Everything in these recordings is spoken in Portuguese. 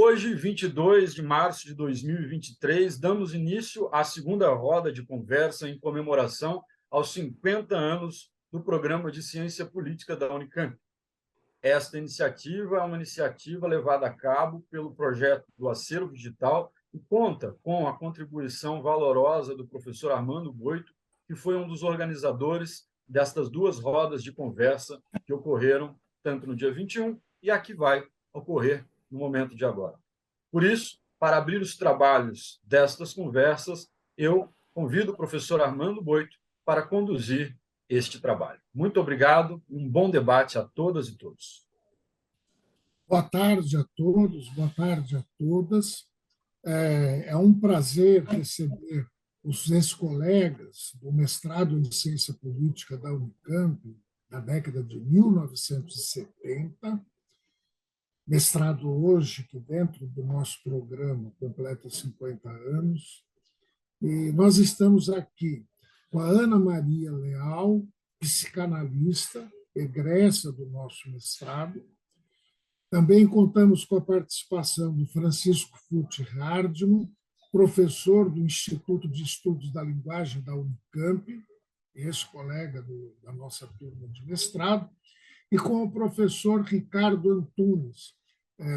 Hoje, 22 de março de 2023, damos início à segunda roda de conversa em comemoração aos 50 anos do Programa de Ciência Política da Unicamp. Esta iniciativa é uma iniciativa levada a cabo pelo projeto do Acervo Digital e conta com a contribuição valorosa do professor Armando Boito, que foi um dos organizadores destas duas rodas de conversa que ocorreram tanto no dia 21 e a que vai ocorrer no momento de agora. Por isso, para abrir os trabalhos destas conversas, eu convido o professor Armando Boito para conduzir este trabalho. Muito obrigado e um bom debate a todas e todos. Boa tarde a todos, boa tarde a todas. É um prazer receber os ex-colegas do mestrado em Ciência Política da Unicamp, da década de 1970, mestrado hoje que dentro do nosso programa completa 50 anos. E nós estamos aqui com a Ana Maria Leal, psicanalista, egressa do nosso mestrado. Também contamos com a participação do Francisco Fulci Hardman, professor do Instituto de Estudos da Linguagem da Unicamp, ex-colega da nossa turma de mestrado, e com o professor Ricardo Antunes,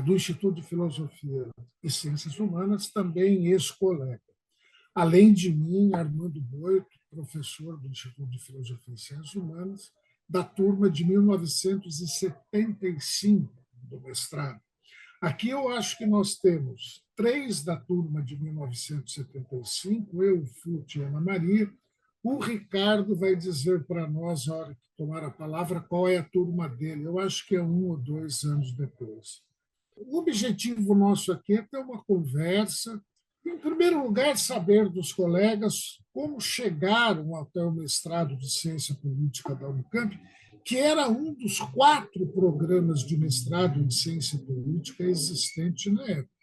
do Instituto de Filosofia e Ciências Humanas, também ex-colega. Além de mim, Armando Boito, professor do Instituto de Filosofia e Ciências Humanas, da turma de 1975 do mestrado. Aqui eu acho que nós temos 3 da turma de 1975, eu, o Fulci e a Ana Maria. O Ricardo vai dizer para nós, na hora que tomar a palavra, qual é a turma dele. Eu acho que é 1 ou 2 anos depois. O objetivo nosso aqui é ter uma conversa. Em primeiro lugar, saber dos colegas como chegaram até o mestrado de Ciência Política da Unicamp, que era um dos 4 programas de mestrado em Ciência Política existente na época.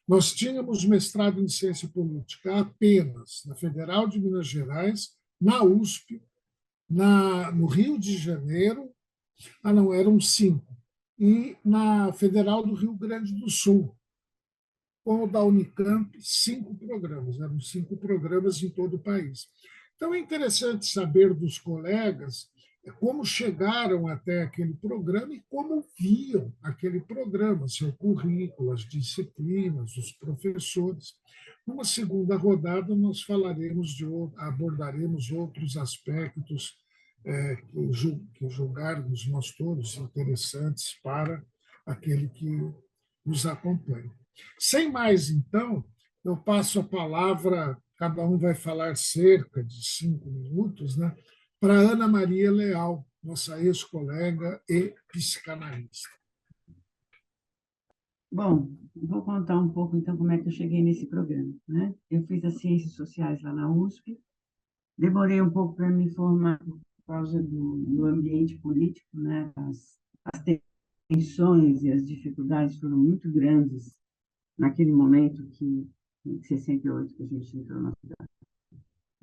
Nós tínhamos mestrado em Ciência Política apenas na Federal de Minas Gerais, na USP, no Rio de Janeiro, não, eram 5, e na Federal do Rio Grande do Sul. Com o da Unicamp, 5 programas, eram 5 programas em todo o país. Então, é interessante saber dos colegas como chegaram até aquele programa e como viam aquele programa, seu currículo, as disciplinas, os professores. Numa segunda rodada, nós abordaremos outros aspectos que julgarmos nós todos interessantes para aquele que nos acompanha. Sem mais, então, eu passo a palavra, cada um vai falar cerca de 5 minutos, né, para Ana Maria Leal, nossa ex-colega e psicanalista. Bom, vou contar um pouco, então, como é que eu cheguei nesse programa, né? Eu fiz as Ciências Sociais lá na USP, demorei um pouco para me formar por causa do ambiente político, né? As tensões e as dificuldades foram muito grandes naquele momento em 68, que a gente entrou na cidade.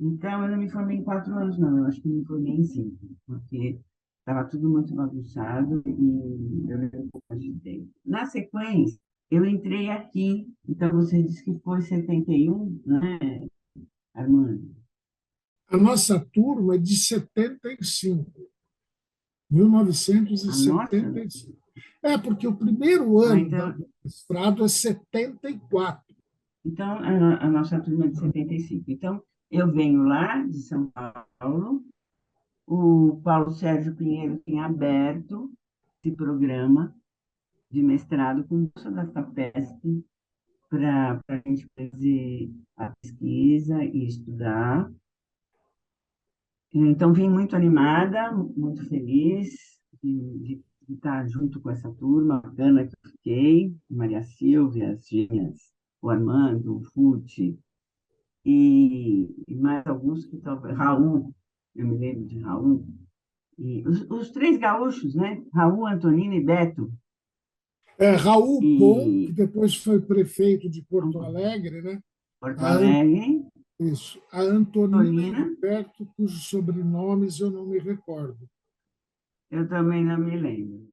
Então, eu não me formei em 4 anos, não. Eu acho que me formei em 5, porque estava tudo muito bagunçado e eu levei um pouco mais de tempo. Na sequência, eu entrei aqui. Então, você disse que foi 71, né, Armando? A nossa turma é de 75, 1975. Porque o primeiro ano do mestrado é 74. Então, a nossa turma é de 75. Então, eu venho lá de São Paulo, o Paulo Sérgio Pinheiro tem aberto esse programa de mestrado com bolsa da FAPESP para a gente fazer a pesquisa e estudar. Então, vim muito animada, muito feliz de estar junto com essa turma bacana que eu fiquei, Maria Silvia, as gêmeas, o Armando, o Fulci, e mais alguns que talvez... Raul, eu me lembro de Raul. E os 3 gaúchos, né? Raul, Antonino e Beto. Raul Pom, que depois foi prefeito de Porto Alegre, né? Porto Alegre. Isso. A Antonina e Beto, cujos sobrenomes eu não me recordo. Eu também não me lembro.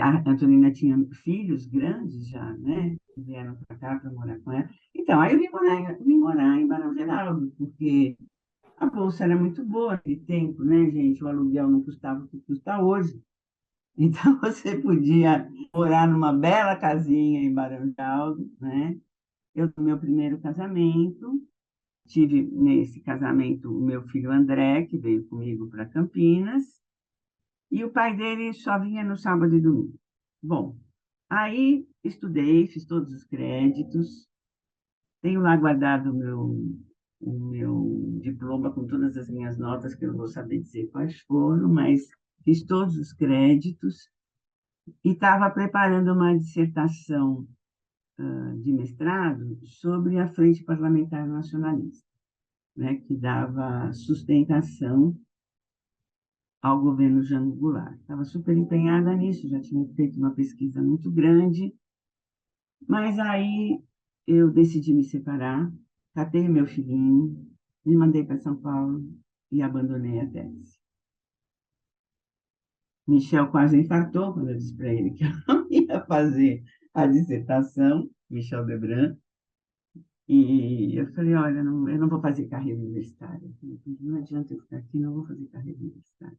A Antonina tinha filhos grandes já, né? Que vieram para cá para morar com ela. Então, aí eu vim morar em Barão Geraldo, porque a bolsa era muito boa naquele tempo, né, gente? O aluguel não custava o que custa hoje. Então, você podia morar numa bela casinha em Barão Geraldo, né? Eu, no meu primeiro casamento, tive nesse casamento o meu filho André, que veio comigo para Campinas, e o pai dele só vinha no sábado e domingo. Bom, aí estudei, fiz todos os créditos, tenho lá guardado o meu diploma com todas as minhas notas, que eu não vou saber dizer quais foram, mas fiz todos os créditos e estava preparando uma dissertação de mestrado sobre a Frente Parlamentar Nacionalista, né, que dava sustentação ao governo Jango Goulart. Estava super empenhada nisso, já tinha feito uma pesquisa muito grande, mas aí eu decidi me separar, catei meu filhinho, me mandei para São Paulo e abandonei a tese. Michel quase infartou quando eu disse para ele que eu não ia fazer a dissertação, Michel Debrun, e eu falei, olha, eu não vou fazer carreira universitária. Não adianta eu ficar aqui, não vou fazer carreira universitária.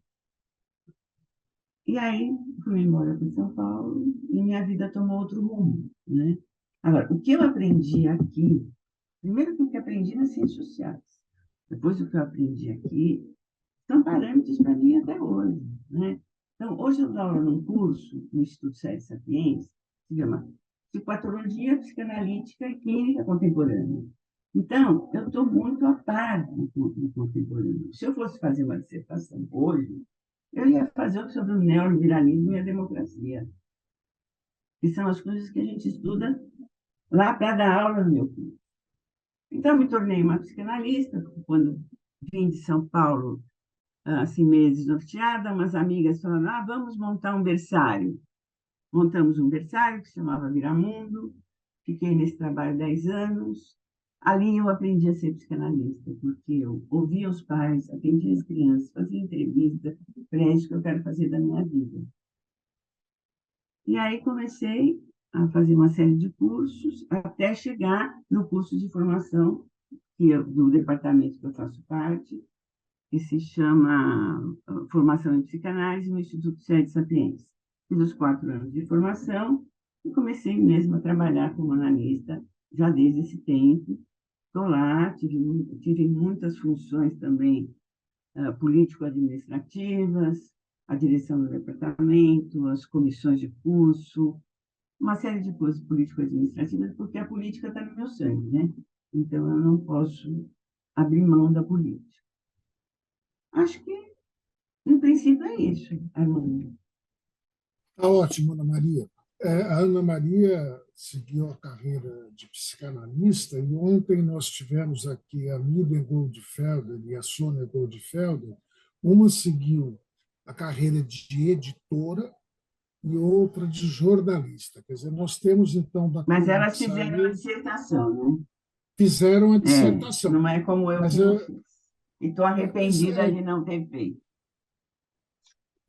E aí, fui embora para São Paulo e minha vida tomou outro rumo, né? Agora, o que eu aprendi aqui, primeiro que eu aprendi nas ciências sociais, depois do que eu aprendi aqui, são parâmetros para mim até hoje, né? Então, hoje eu dou aula num curso no Instituto Sede Sapiens, que se chama Psicopatologia Psicanalítica e Clínica Contemporânea. Então, eu estou muito a par do contemporâneo. Se eu fosse fazer uma dissertação hoje, eu ia fazer sobre o neoliberalismo e a democracia, que são as coisas que a gente estuda lá para dar aula no meu curso. Então, me tornei uma psicanalista, quando vim de São Paulo, assim, meio desnorteada, umas amigas falaram, vamos montar um berçário. Montamos um berçário que se chamava Viramundo, fiquei nesse trabalho 10 anos. Ali eu aprendi a ser psicanalista, porque eu ouvia os pais, atendia as crianças, fazia entrevista, falei, é isso que eu quero fazer da minha vida. E aí comecei a fazer uma série de cursos, até chegar no curso de formação do departamento que eu faço parte, que se chama Formação em Psicanálise no Instituto Sede Sapiens. Fiz os 4 anos de formação e comecei mesmo a trabalhar como analista já desde esse tempo. Estou lá, tive muitas funções também político-administrativas, a direção do departamento, as comissões de curso, uma série de coisas político-administrativas, porque a política está no meu sangue, né? Então, eu não posso abrir mão da política. Acho que, no princípio, é isso, Armando. Está ótimo, Ana Maria. A Ana Maria seguiu a carreira de psicanalista e ontem nós tivemos aqui a Miriam Goldfelder e a Sônia Goldfelder. Uma seguiu a carreira de editora e outra de jornalista. Quer dizer, nós temos, então... Mas elas fizeram a dissertação, né? Fizeram a dissertação. Não é como eu que não fiz. E estou arrependida de não ter feito.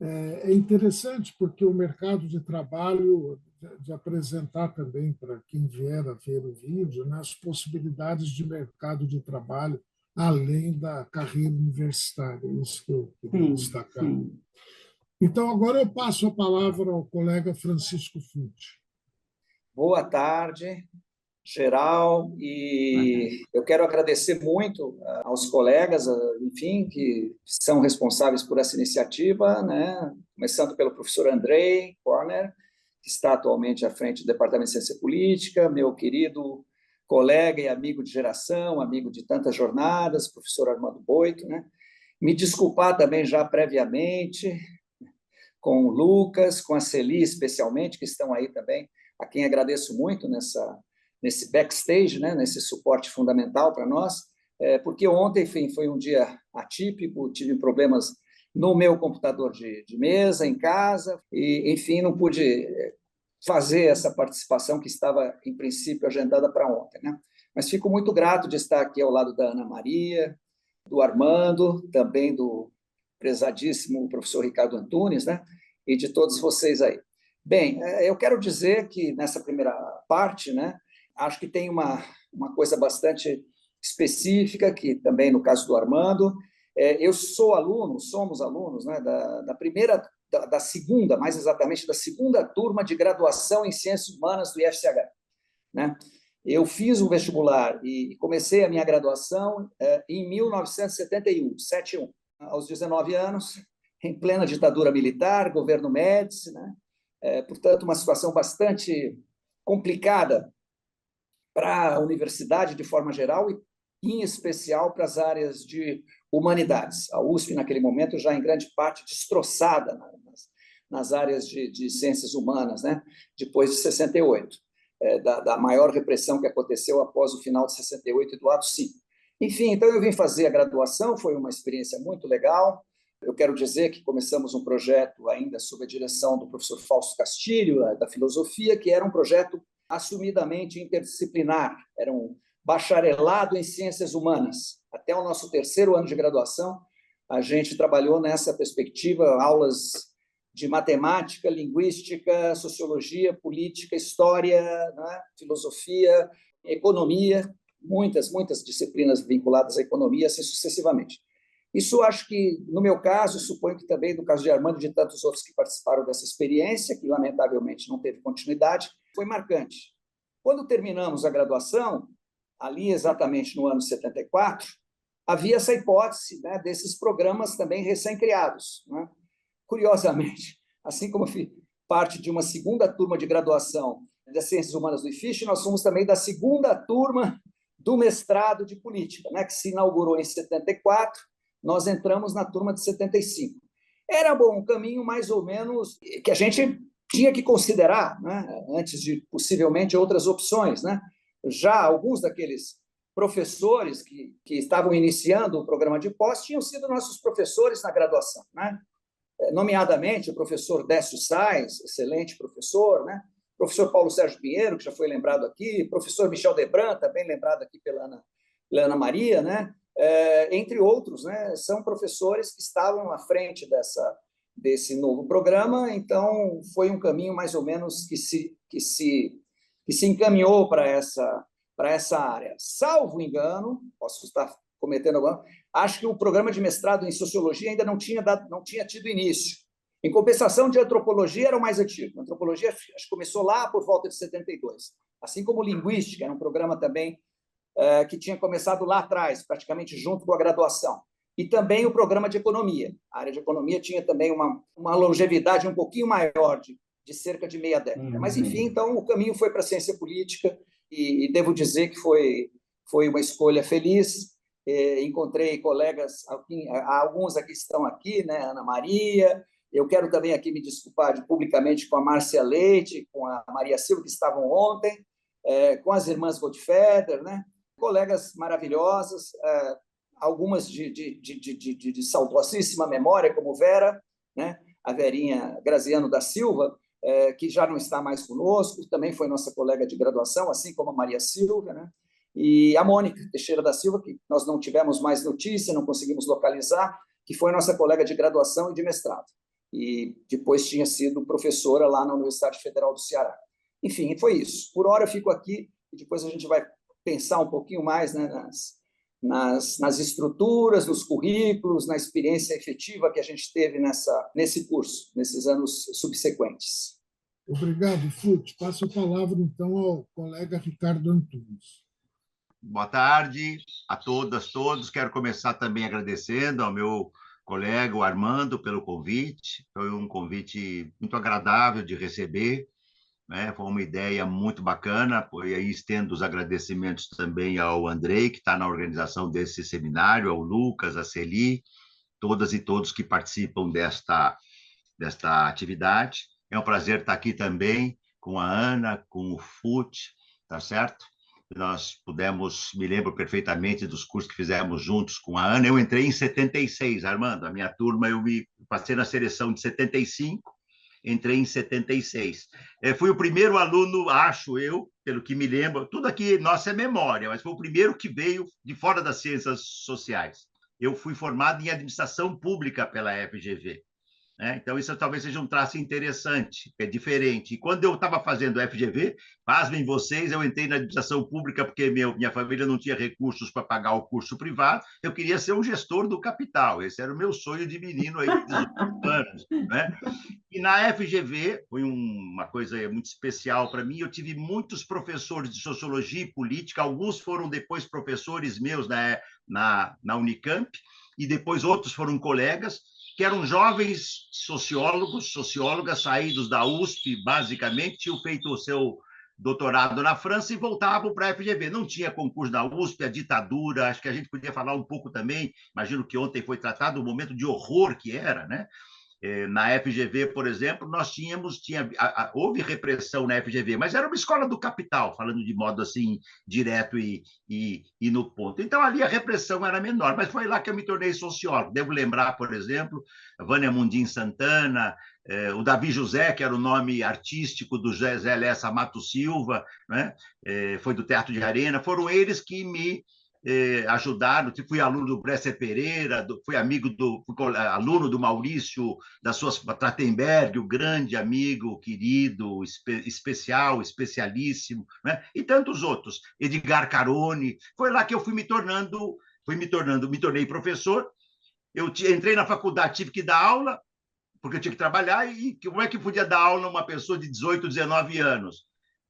É interessante porque o mercado de trabalho, de apresentar também para quem vier a ver o vídeo, né, as possibilidades de mercado de trabalho além da carreira universitária, isso que eu queria destacar. Sim. Então, agora eu passo a palavra ao colega Francisco Fucci. Boa tarde, geral, e eu quero agradecer muito aos colegas, enfim, que são responsáveis por essa iniciativa, né? Começando pelo professor Andrei Korner, que está atualmente à frente do Departamento de Ciência Política, meu querido colega e amigo de geração, amigo de tantas jornadas, professor Armando Boito, né? Me desculpar também já previamente com o Lucas, com a Celi especialmente, que estão aí também, a quem agradeço muito nesse backstage, né, nesse suporte fundamental para nós, porque ontem, enfim, foi um dia atípico, tive problemas no meu computador de mesa, em casa, e, enfim, não pude fazer essa participação que estava, em princípio, agendada para ontem, né? Mas fico muito grato de estar aqui ao lado da Ana Maria, do Armando, também do prezadíssimo professor Ricardo Antunes, né? E de todos vocês aí. Bem, eu quero dizer que nessa primeira parte, né, acho que tem uma coisa bastante específica, que também no caso do Armando, eu sou aluno, somos alunos, né, da segunda, mais exatamente, da segunda turma de graduação em Ciências Humanas do IFCH, né? Eu fiz o vestibular e comecei a minha graduação em 1971, 71, aos 19 anos, em plena ditadura militar, governo Médici, né? Portanto, uma situação bastante complicada para a universidade de forma geral e, em especial, para as áreas de humanidades. A USP, naquele momento, já em grande parte destroçada nas áreas de ciências humanas, né? Depois de 68, da maior repressão que aconteceu após o final de 68 e do ato 5. Enfim, então eu vim fazer a graduação, foi uma experiência muito legal. Eu quero dizer que começamos um projeto ainda sob a direção do professor Fausto Castilho, da filosofia, que era um projeto assumidamente interdisciplinar, era um bacharelado em ciências humanas. Até o nosso terceiro ano de graduação, a gente trabalhou nessa perspectiva, aulas de matemática, linguística, sociologia, política, história, né, filosofia, economia, muitas disciplinas vinculadas à economia, assim sucessivamente. Isso acho que, no meu caso, suponho que também no caso de Armando e de tantos outros que participaram dessa experiência, que lamentavelmente não teve continuidade, foi marcante. Quando terminamos a graduação, ali exatamente no ano 74, havia essa hipótese, né, desses programas também recém-criados, né? Curiosamente, assim como parte de uma segunda turma de graduação das Ciências Humanas do IFISH, nós somos também da segunda turma do mestrado de Política, né, que se inaugurou em 74, nós entramos na turma de 75. Era um caminho mais ou menos que a gente tinha que considerar, né, antes de possivelmente outras opções, né? Já alguns daqueles professores que estavam iniciando o programa de pós tinham sido nossos professores na graduação, né? Nomeadamente o professor Décio Sais, excelente professor, né? Professor Paulo Sérgio Pinheiro, que já foi lembrado aqui, professor Michel Debran, também lembrado aqui pela Ana Maria, né? Entre outros, né? São professores que estavam à frente desse novo programa, então foi um caminho mais ou menos que se encaminhou para essa área. Salvo engano, posso estar cometendo alguma, acho que o programa de mestrado em sociologia ainda não tinha tido início. Em compensação, de antropologia era o mais antigo. A antropologia acho que começou lá por volta de 72. Assim como linguística, era um programa também que tinha começado lá atrás, praticamente junto com a graduação. E também o programa de economia. A área de economia tinha também uma longevidade um pouquinho maior, de cerca de meia década. Mas, enfim, então o caminho foi para a ciência política e devo dizer que foi uma escolha feliz. Encontrei colegas, alguns aqui estão aqui, né? Ana Maria. Eu quero também aqui me desculpar publicamente com a Márcia Leite, com a Maria Silva, que estavam ontem, com as irmãs Gottfeder, né? Colegas maravilhosas, algumas de saudosíssima memória, como Vera, né? A Verinha Graziano da Silva, que já não está mais conosco, também foi nossa colega de graduação, assim como a Maria Silva, né? E a Mônica Teixeira da Silva, que nós não tivemos mais notícia, não conseguimos localizar, que foi nossa colega de graduação e de mestrado. E depois tinha sido professora lá na Universidade Federal do Ceará. Enfim, foi isso. Por hora eu fico aqui e depois a gente vai pensar um pouquinho mais, né, nas estruturas, nos currículos, na experiência efetiva que a gente teve nesse curso, nesses anos subsequentes. Obrigado, Fute. Passo a palavra, então, ao colega Ricardo Antunes. Boa tarde a todas, todos. Quero começar também agradecendo ao meu colega, o Armando, pelo convite. Foi um convite muito agradável de receber, né? Foi uma ideia muito bacana. E aí estendo os agradecimentos também ao Andrei, que está na organização desse seminário, ao Lucas, a Celi, todas e todos que participam desta atividade. É um prazer estar aqui também com a Ana, com o Fute, tá certo? Nós pudemos, me lembro perfeitamente dos cursos que fizemos juntos com a Ana. Eu entrei em 76, Armando, a minha turma, eu passei na seleção de 75, entrei em 76. Fui o primeiro aluno, acho eu, pelo que me lembro, tudo aqui, nossa, é memória, mas foi o primeiro que veio de fora das ciências sociais. Eu fui formado em administração pública pela FGV. né? Então, isso talvez seja um traço interessante, é diferente. E quando eu estava fazendo FGV, pasmem vocês, eu entrei na administração pública porque minha família não tinha recursos para pagar o curso privado, eu queria ser um gestor do capital, esse era o meu sonho de menino aí, de 18 anos, né? E na FGV, foi uma coisa muito especial para mim, eu tive muitos professores de sociologia e política, alguns foram depois professores meus na Unicamp, e depois outros foram colegas, que eram jovens sociólogos, sociólogas, saídos da USP, basicamente, tinham feito o seu doutorado na França e voltavam para a FGV. Não tinha concurso da USP, a ditadura, acho que a gente podia falar um pouco também, imagino que ontem foi tratado o momento de horror que era, né? Na FGV, por exemplo, nós houve repressão na FGV, mas era uma escola do capital, falando de modo assim, direto e no ponto. Então, ali a repressão era menor, mas foi lá que eu me tornei sociólogo. Devo lembrar, por exemplo, a Vânia Mundim Santana, o Davi José, que era o nome artístico do Zé Lessa Mato Silva, né? Foi do Teatro de Arena, foram eles que me ajudaram, fui aluno do Bresser Pereira, fui aluno do Maurício da suas Trachtenberg, o grande amigo, querido, especial, especialíssimo, né? E tantos outros, Edgar Carone. Foi lá que eu me tornei professor. Eu entrei na faculdade, tive que dar aula, porque eu tinha que trabalhar, e como é que podia dar aula a uma pessoa de 18, 19 anos?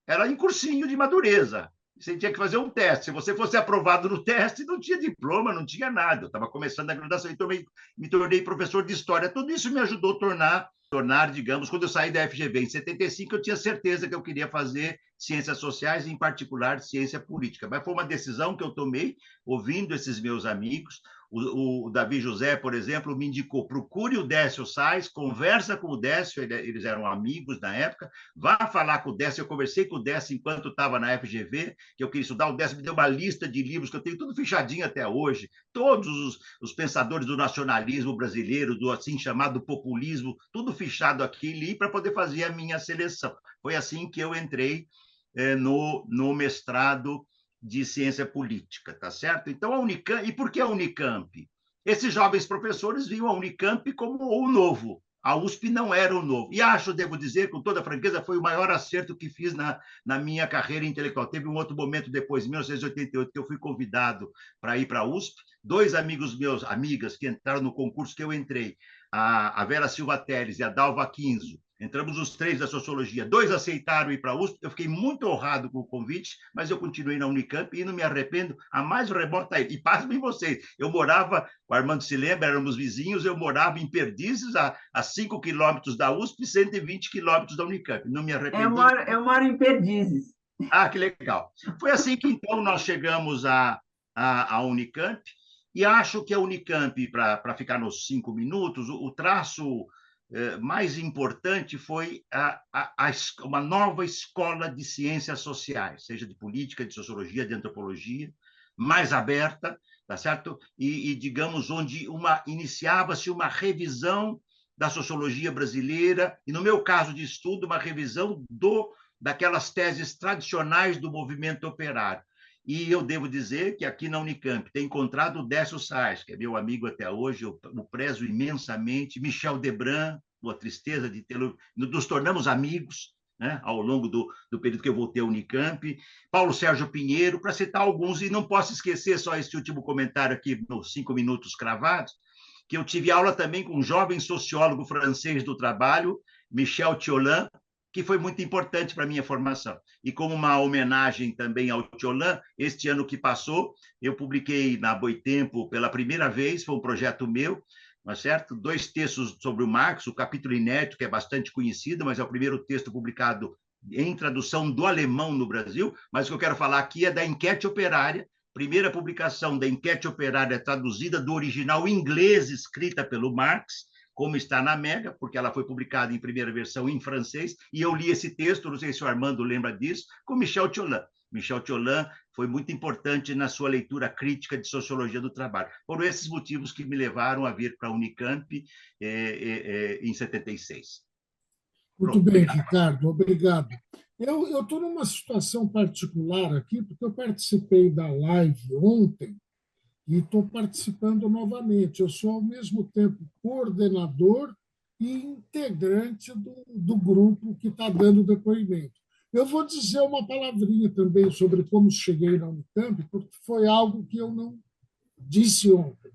Era em cursinho de madureza. Você tinha que fazer um teste. Se você fosse aprovado no teste, não tinha diploma, não tinha nada. Eu estava começando a graduação e me tornei professor de história. Tudo isso me ajudou a tornar, digamos, quando eu saí da FGV em 75, eu tinha certeza que eu queria fazer ciências sociais, em particular ciência política. Mas foi uma decisão que eu tomei ouvindo esses meus amigos. O Davi José, por exemplo, me indicou: procure o Décio Sais, conversa com o Décio, eles eram amigos na época, vá falar com o Décio. Eu conversei com o Décio enquanto estava na FGV, que eu queria estudar. O Décio me deu uma lista de livros que eu tenho tudo fechadinho até hoje, todos os pensadores do nacionalismo brasileiro, do assim chamado populismo, tudo fichado aqui, li para poder fazer a minha seleção. Foi assim que eu entrei no mestrado de ciência política, tá certo? Então, a Unicamp, e por que a Unicamp? Esses jovens professores viam a Unicamp como o novo. A USP não era o novo. E devo dizer, com toda franqueza, foi o maior acerto que fiz na minha carreira intelectual. Teve um outro momento depois, em 1988, que eu fui convidado para ir para a USP. Dois amigas que entraram no concurso que eu entrei, a Vera Silva Teles e a Dalva Quinzo, entramos os três da sociologia, dois aceitaram ir para a USP, eu fiquei muito honrado com o convite, mas eu continuei na Unicamp e não me arrependo, a mais remota. E pasmem vocês, eu morava, o Armando se lembra, éramos vizinhos, eu morava em Perdizes, a 5 quilômetros da USP, 120 quilômetros da Unicamp, não me arrependi. Eu moro em Perdizes. Ah, que legal. Foi assim que, então, nós chegamos à Unicamp, e acho que a Unicamp, para ficar nos 5 minutos, o traço mais importante foi uma nova escola de ciências sociais, seja de política, de sociologia, de antropologia, mais aberta, tá certo? E digamos, onde iniciava-se uma revisão da sociologia brasileira, e no meu caso de estudo, uma revisão daquelas teses tradicionais do movimento operário. E eu devo dizer que aqui na Unicamp tem encontrado o Décio Sais, que é meu amigo até hoje, eu o prezo imensamente, Michel Debran, uma tristeza de tê-lo, nos tornamos amigos, né, ao longo do período que eu voltei à Unicamp, Paulo Sérgio Pinheiro, para citar alguns, e não posso esquecer só este último comentário aqui, nos 5 minutos cravados, que eu tive aula também com um jovem sociólogo francês do trabalho, Michel Thiolin, que foi muito importante para a minha formação. E como uma homenagem também ao Thiolin, este ano que passou, eu publiquei na Boitempo pela primeira vez, foi um projeto meu, não é certo? 2 textos sobre o Marx, o capítulo inédito, que é bastante conhecido, mas é o primeiro texto publicado em tradução do alemão no Brasil, mas o que eu quero falar aqui é da Enquete Operária, primeira publicação da Enquete Operária traduzida do original inglês, escrita pelo Marx, como está na Mega, porque ela foi publicada em primeira versão em francês, e eu li esse texto, não sei se o Armando lembra disso, com Michel Thiolin. Michel Thiolin foi muito importante na sua leitura crítica de sociologia do trabalho. Foram esses motivos que me levaram a vir para a Unicamp em 76. Muito bem, Ricardo, obrigado. Eu estou numa situação particular aqui, porque eu participei da live ontem, e estou participando novamente. Eu sou, ao mesmo tempo, coordenador e integrante do grupo que está dando depoimento. Eu vou dizer uma palavrinha também sobre como cheguei na Unicamp, porque foi algo que eu não disse ontem.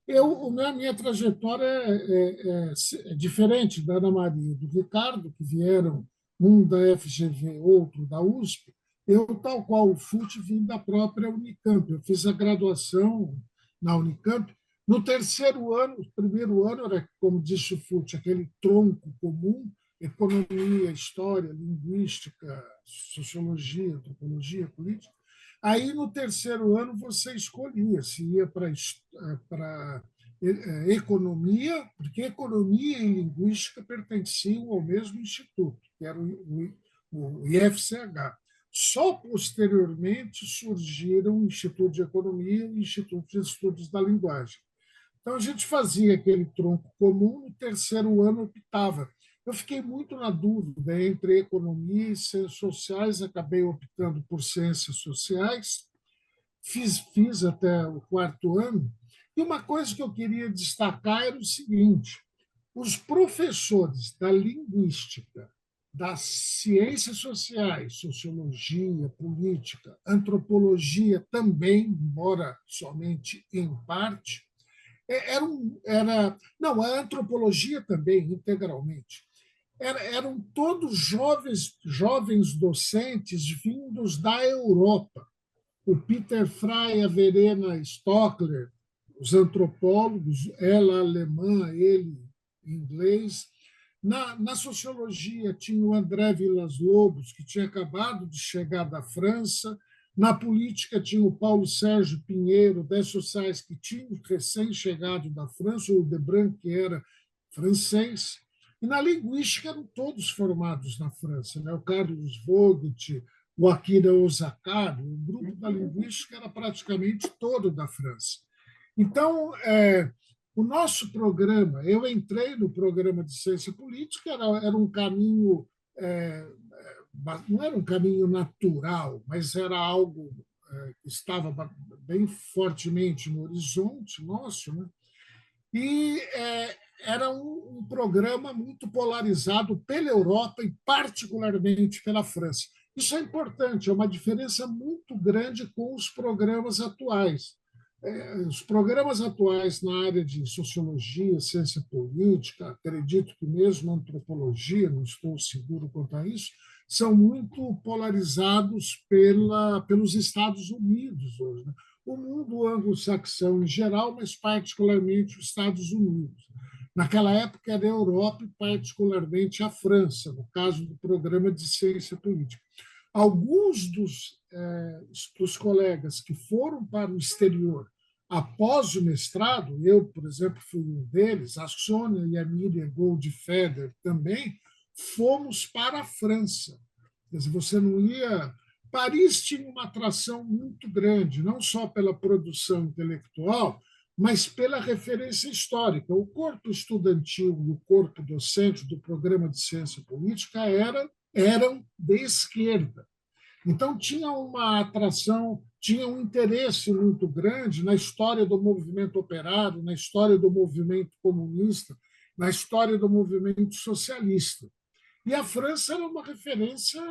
A minha trajetória é diferente da Ana Maria e do Ricardo, que vieram, um da FGV, outro da USP. Eu, tal qual o FUT, vim da própria Unicamp. Eu fiz a graduação na Unicamp. No terceiro ano, o primeiro ano era, como disse o FUT, aquele tronco comum, economia, história, linguística, sociologia, antropologia, política. Aí, no terceiro ano, você escolhia se ia para economia, porque economia e linguística pertenciam ao mesmo instituto, que era o IFCH. Só posteriormente surgiram o Instituto de Economia e o Instituto de Estudos da Linguagem. Então, a gente fazia aquele tronco comum, no terceiro ano optava. Eu fiquei muito na dúvida entre economia e ciências sociais, acabei optando por ciências sociais, fiz até o quarto ano, e uma coisa que eu queria destacar era o seguinte: os professores da linguística, das ciências sociais, sociologia, política, antropologia também, embora somente em parte, não, a antropologia também, integralmente. Eram todos jovens docentes vindos da Europa. O Peter Frey, a Verena Stockler, os antropólogos, ela alemã, ele inglês. Na sociologia tinha o André Vilas-Lobos, que tinha acabado de chegar da França. Na política tinha o Paulo Sérgio Pinheiro, das sociais, que tinha recém-chegado da França, o Debran, que era francês. E na linguística eram todos formados na França, né? O Carlos Vogt, o Akira Osakari, o grupo da linguística era praticamente todo da França. Então, o nosso programa, eu entrei no programa de ciência política, era um caminho, não era um caminho natural, mas era algo que estava bem fortemente no horizonte nosso, né? E era um programa muito polarizado pela Europa e particularmente pela França. Isso é importante, é uma diferença muito grande com os programas atuais. Os programas atuais na área de sociologia, ciência política, acredito que mesmo antropologia, não estou seguro quanto a isso, são muito polarizados pelos Estados Unidos hoje, né? O mundo anglo-saxão em geral, mas particularmente os Estados Unidos. Naquela época era a Europa e particularmente a França, no caso do programa de ciência política. Alguns dos colegas que foram para o exterior após o mestrado, eu, por exemplo, fui um deles, a Sônia e a Miriam Goldfeder também, fomos para a França. Quer dizer, você não ia... Paris tinha uma atração muito grande, não só pela produção intelectual, mas pela referência histórica. O corpo estudantil e o corpo docente do programa de ciência política eram de esquerda. Então, tinha uma atração, tinha um interesse muito grande na história do movimento operário, na história do movimento comunista, na história do movimento socialista. E a França era uma referência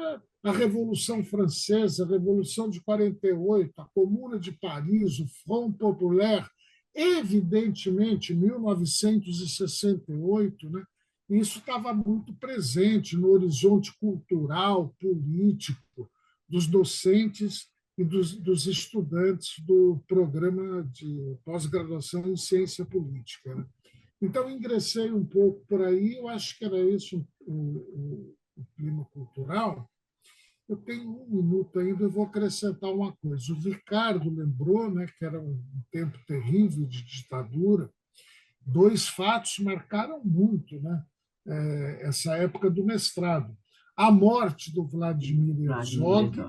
à Revolução Francesa, a Revolução de 48, a Comuna de Paris, o Front Populaire, evidentemente, 1968, né? Isso estava muito presente no horizonte cultural, político, dos docentes e dos estudantes do programa de pós-graduação em ciência política, né? Então, ingressei um pouco por aí, eu acho que era isso o clima cultural. Eu tenho um minuto ainda, eu vou acrescentar uma coisa. O Ricardo lembrou, né, que era um tempo terrível de ditadura. Dois fatos marcaram muito, né, essa época do mestrado. A morte do Vladimir Herzog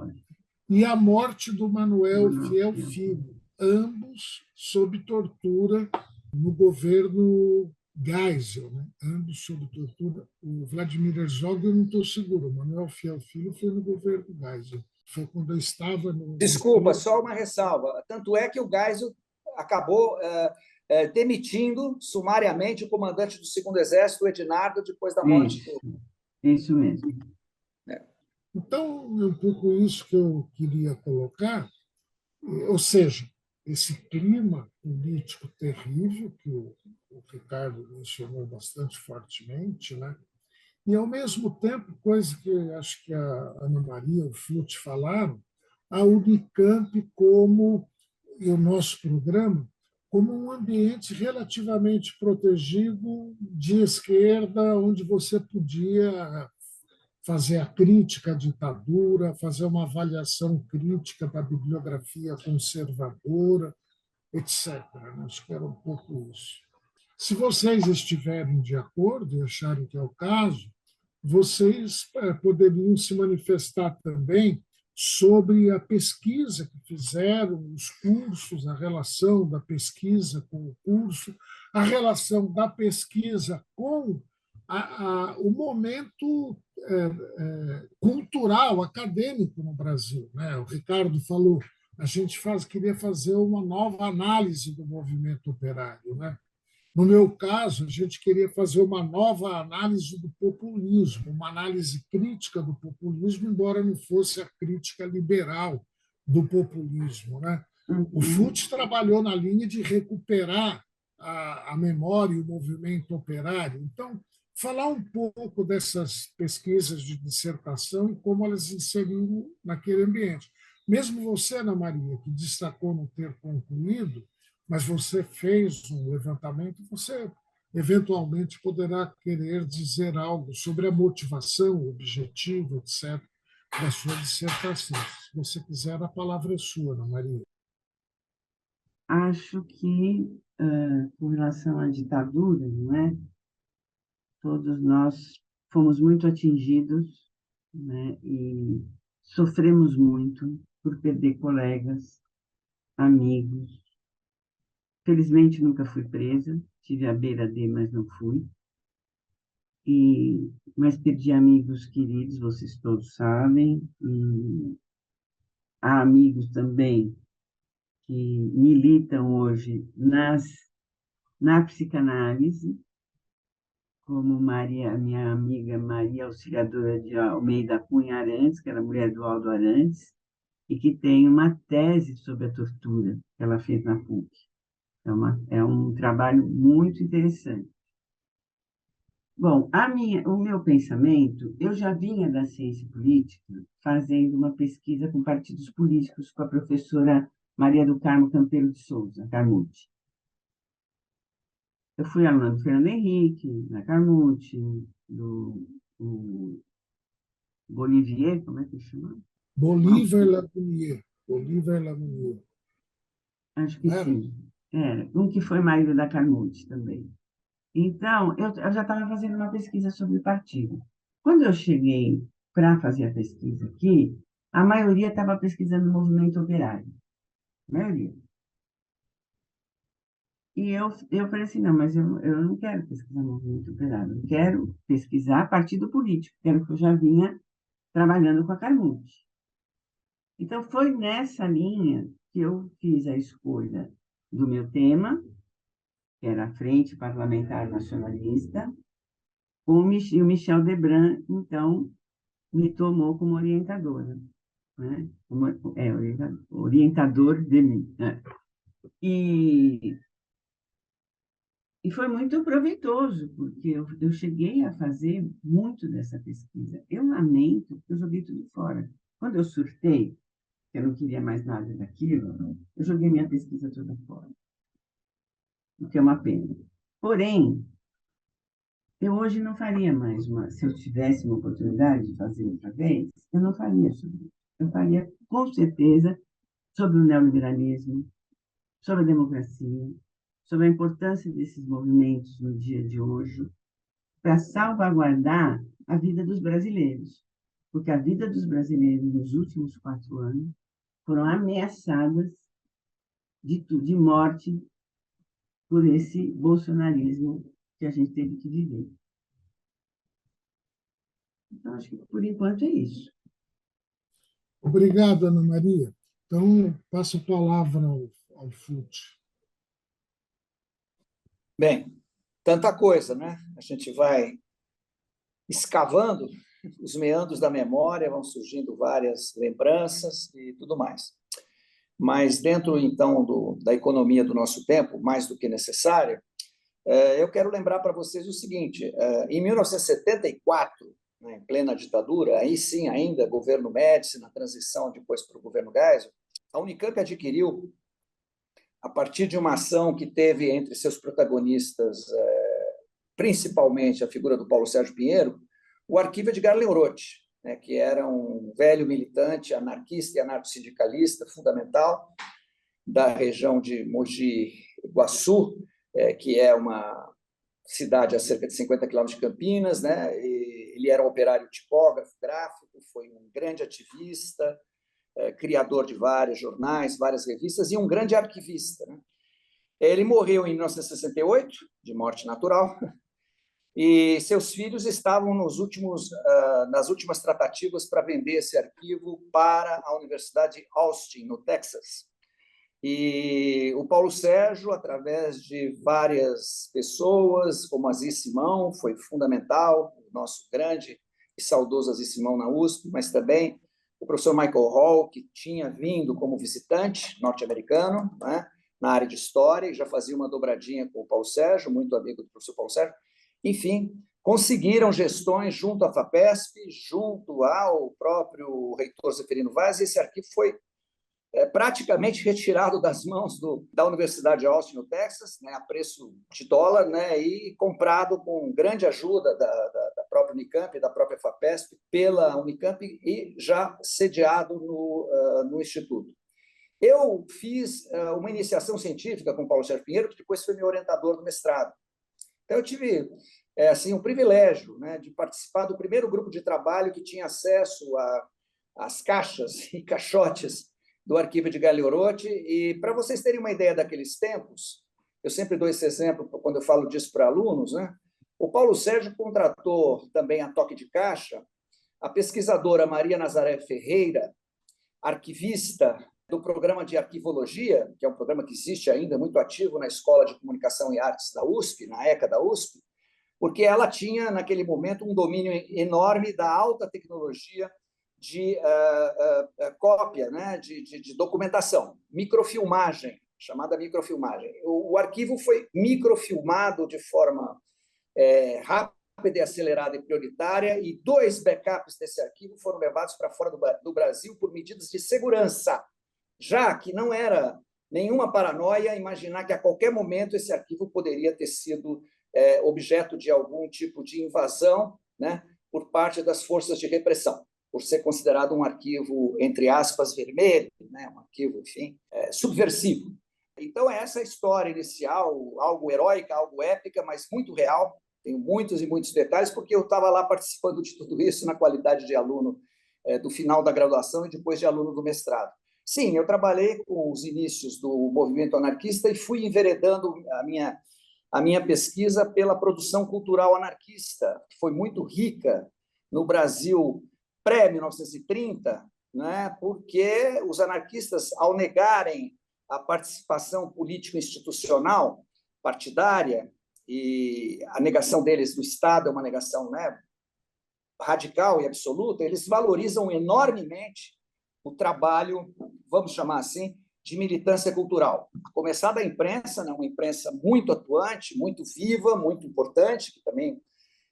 e a morte do Manuel Fiel Filho, ambos sob tortura no governo Geisel, né? Ambos sob tortura. O Vladimir Herzog, eu não estou seguro, o Manuel Fiel Filho foi no governo Geisel. Foi quando eu estava no... Desculpa, só uma ressalva. Tanto é que o Geisel acabou demitindo sumariamente o comandante do 2º Exército, o Ednardo, depois da morte Isso mesmo. Então, é um pouco isso que eu queria colocar, ou seja, esse clima político terrível que o Ricardo mencionou bastante fortemente, né? E, ao mesmo tempo, coisa que acho que a Ana Maria e o Flutti falaram, a Unicamp como, e o nosso programa, como um ambiente relativamente protegido de esquerda, onde você podia fazer a crítica à ditadura, fazer uma avaliação crítica da bibliografia conservadora, etc. Acho que era um pouco isso. Se vocês estiverem de acordo e acharem que é o caso, vocês poderiam se manifestar também sobre a pesquisa que fizeram, os cursos, a relação da pesquisa com o curso, a relação da pesquisa com o momento cultural, acadêmico no Brasil, né? O Ricardo falou, a gente queria fazer uma nova análise do movimento operário, né? No meu caso, a gente queria fazer uma nova análise do populismo, uma análise crítica do populismo, embora não fosse a crítica liberal do populismo, né? O Flutti trabalhou na linha de recuperar a memória e o movimento operário. Então, falar um pouco dessas pesquisas de dissertação e como elas inseriram naquele ambiente. Mesmo você, Ana Maria, que destacou não ter concluído, mas você fez um levantamento, você eventualmente poderá querer dizer algo sobre a motivação, o objetivo, etc., da sua dissertação. Se você quiser, a palavra é sua, Ana Maria. Acho que, com relação à ditadura, não é? Todos nós fomos muito atingidos, né? E sofremos muito por perder colegas, amigos. Felizmente, nunca fui presa, tive a beira de, mas não fui. Mas perdi amigos queridos, vocês todos sabem, e há amigos também que militam hoje na psicanálise, como minha amiga Maria Auxiliadora de Almeida Cunha Arantes, que era mulher do Aldo Arantes, e que tem uma tese sobre a tortura que ela fez na PUC. É um trabalho muito interessante. Bom, o meu pensamento, eu já vinha da ciência política fazendo uma pesquisa com partidos políticos com a professora Maria do Carmo Campeiro de Souza, Carmucci. Eu fui aluna do Fernando Henrique, da Carmucci, do Bolivier, como é que chama? Bolívar Lagunier. Bolívar Lagunier. Acho que sim. Era. Um que foi marido da Carmucci também. Então, eu já estava fazendo uma pesquisa sobre partido. Quando eu cheguei para fazer a pesquisa aqui, a maioria estava pesquisando o movimento operário. A maioria. E eu falei assim, não, mas eu não quero pesquisar movimento operário, eu quero pesquisar partido político, que era o que eu já vinha trabalhando com a Carmucci. Então, foi nessa linha que eu fiz a escolha do meu tema, que era a Frente Parlamentar Nacionalista, e o Michel Debrun, então, me tomou como orientadora, né? Orientador de mim. Né? E foi muito proveitoso, porque eu cheguei a fazer muito dessa pesquisa. Eu lamento que eu joguei tudo fora. Quando eu surtei, que eu não queria mais nada daquilo, eu joguei minha pesquisa toda fora, o que é uma pena. Porém, eu hoje não faria mais se eu tivesse uma oportunidade de fazer outra vez, eu não faria sobre isso. Eu faria, com certeza, sobre o neoliberalismo, sobre a democracia, sobre a importância desses movimentos no dia de hoje, para salvaguardar a vida dos brasileiros. Porque a vida dos brasileiros nos últimos 4 anos foram ameaçadas de morte por esse bolsonarismo que a gente teve que viver. Então, acho que por enquanto é isso. Obrigado, Ana Maria. Então, passo a palavra ao Flutti. Bem, tanta coisa, né? A gente vai escavando os meandros da memória, vão surgindo várias lembranças e tudo mais. Mas dentro, então, da economia do nosso tempo, mais do que necessário, eu quero lembrar para vocês o seguinte: em 1974, em plena ditadura, aí sim ainda governo Médici, na transição depois para o governo Geisel, a Unicamp adquiriu, a partir de uma ação que teve entre seus protagonistas, principalmente a figura do Paulo Sérgio Pinheiro, o arquivo Edgar Leurotti, né, que era um velho militante anarquista e anarcossindicalista fundamental da região de Mogi Guaçu, que é uma cidade a cerca de 50 quilômetros de Campinas, né? Ele era um operário tipógrafo, gráfico, foi um grande ativista, criador de vários jornais, várias revistas e um grande arquivista, né? Ele morreu em 1968, de morte natural, e seus filhos estavam nas últimas tratativas para vender esse arquivo para a Universidade de Austin, no Texas. E o Paulo Sérgio, através de várias pessoas, como Aziz Simão, foi fundamental, o nosso grande e saudoso Aziz Simão na USP, mas também o professor Michael Hall, que tinha vindo como visitante norte-americano, né, na área de história, e já fazia uma dobradinha com o Paulo Sérgio, muito amigo do professor Paulo Sérgio. Enfim, conseguiram gestões junto à FAPESP, junto ao próprio reitor Zeferino Vaz, e esse arquivo foi praticamente retirado das mãos da Universidade de Austin, no Texas, né, a preço de dólar, né, e comprado com grande ajuda da própria Unicamp, da própria FAPESP, pela Unicamp, e já sediado no Instituto. Eu fiz uma iniciação científica com Paulo Sérgio Pinheiro, que depois foi meu orientador do mestrado. Então, eu tive assim, o privilégio, né, de participar do primeiro grupo de trabalho que tinha acesso às caixas e caixotes do arquivo de Leurotti. E, para vocês terem uma ideia daqueles tempos, eu sempre dou esse exemplo quando eu falo disso para alunos, né? O Paulo Sérgio contratou também a toque de caixa a pesquisadora Maria Nazaré Ferreira, arquivista do programa de arquivologia, que é um programa que existe ainda, muito ativo na Escola de Comunicação e Artes da USP, na ECA da USP, porque ela tinha, naquele momento, um domínio enorme da alta tecnologia de cópia, né, de documentação, microfilmagem, chamada microfilmagem. O arquivo foi microfilmado de forma rápida e acelerada e prioritária, e 2 backups desse arquivo foram levados para fora do Brasil por medidas de segurança, já que não era nenhuma paranoia imaginar que a qualquer momento esse arquivo poderia ter sido objeto de algum tipo de invasão, né, por parte das forças de repressão, por ser considerado um arquivo, entre aspas, vermelho, né, um arquivo, enfim, subversivo. Então, essa história inicial, algo heróica, algo épica, mas muito real. Tenho muitos e muitos detalhes, porque eu estava lá participando de tudo isso na qualidade de aluno do final da graduação e depois de aluno do mestrado. Sim, eu trabalhei com os inícios do movimento anarquista e fui enveredando a minha pesquisa pela produção cultural anarquista, que foi muito rica no Brasil pré-1930, né, porque os anarquistas, ao negarem a participação político-institucional partidária, e a negação deles do Estado é uma negação, né, radical e absoluta, eles valorizam enormemente o trabalho, vamos chamar assim, de militância cultural. A começar da imprensa, né, uma imprensa muito atuante, muito viva, muito importante, que também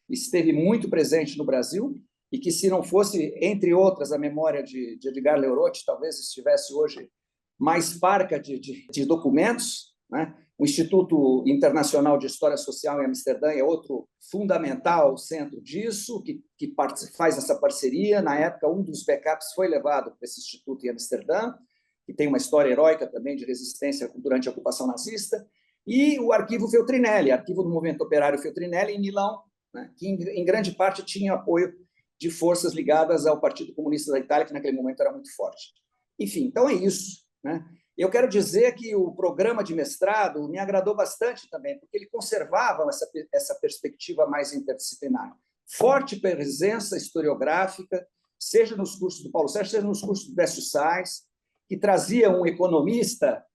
esteve muito presente no Brasil, e que, se não fosse, entre outras, a memória de Edgar Leurotti, talvez estivesse hoje mais parca de documentos, né? O Instituto Internacional de História Social em Amsterdã é outro fundamental centro disso, que faz essa parceria. Na época, um dos backups foi levado para esse instituto em Amsterdã, que tem uma história heróica também de resistência durante a ocupação nazista, e o Arquivo Feltrinelli, Arquivo do Movimento Operário Feltrinelli, em Milão, né, que em grande parte tinha apoio de forças ligadas ao Partido Comunista da Itália, que naquele momento era muito forte. Enfim, então é isso, né? Eu quero dizer que o programa de mestrado me agradou bastante também, porque ele conservava essa perspectiva mais interdisciplinar. Forte presença historiográfica, seja nos cursos do Paulo Sérgio, seja nos cursos do Décio Sais, que trazia um economista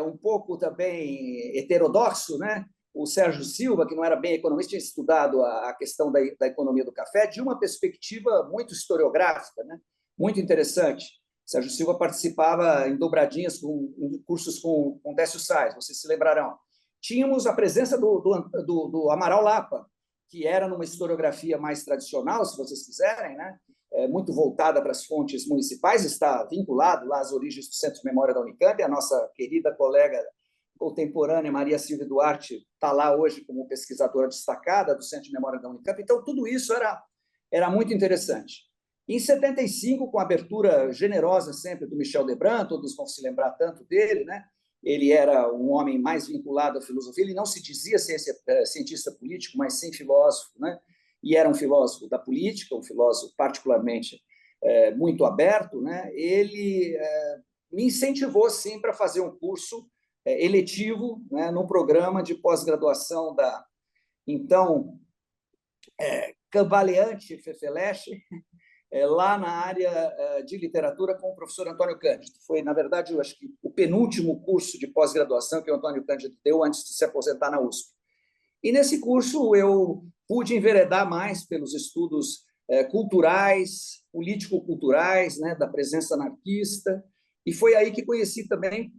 um pouco também heterodoxo, né, o Sérgio Silva, que não era bem economista, tinha estudado a questão da economia do café de uma perspectiva muito historiográfica, né? Muito interessante. Sérgio Silva participava em dobradinhas em cursos com Décio Sais, vocês se lembrarão. Tínhamos a presença do Amaral Lapa, que era numa historiografia mais tradicional, se vocês quiserem, né? Muito voltada para as fontes municipais, está vinculado lá às origens do Centro de Memória da Unicamp. A nossa querida colega contemporânea, Maria Silvia Duarte, está lá hoje como pesquisadora destacada do Centro de Memória da Unicamp. Então, tudo isso era muito interessante. Em 75, com a abertura generosa sempre do Michel Debrun, todos vão se lembrar tanto dele, né? Ele era um homem mais vinculado à filosofia, ele não se dizia cientista político, mas sim filósofo, né? E era um filósofo da política, um filósofo particularmente muito aberto, né? Ele me incentivou, sim, para fazer um curso eletivo, né, no programa de pós-graduação da, então, cambaleante Fefeleche, lá na área de literatura com o professor Antônio Cândido. Foi, na verdade, eu acho que o penúltimo curso de pós-graduação que o Antônio Cândido deu antes de se aposentar na USP. E nesse curso eu pude enveredar mais pelos estudos culturais, político-culturais, né, da presença anarquista, e foi aí que conheci também,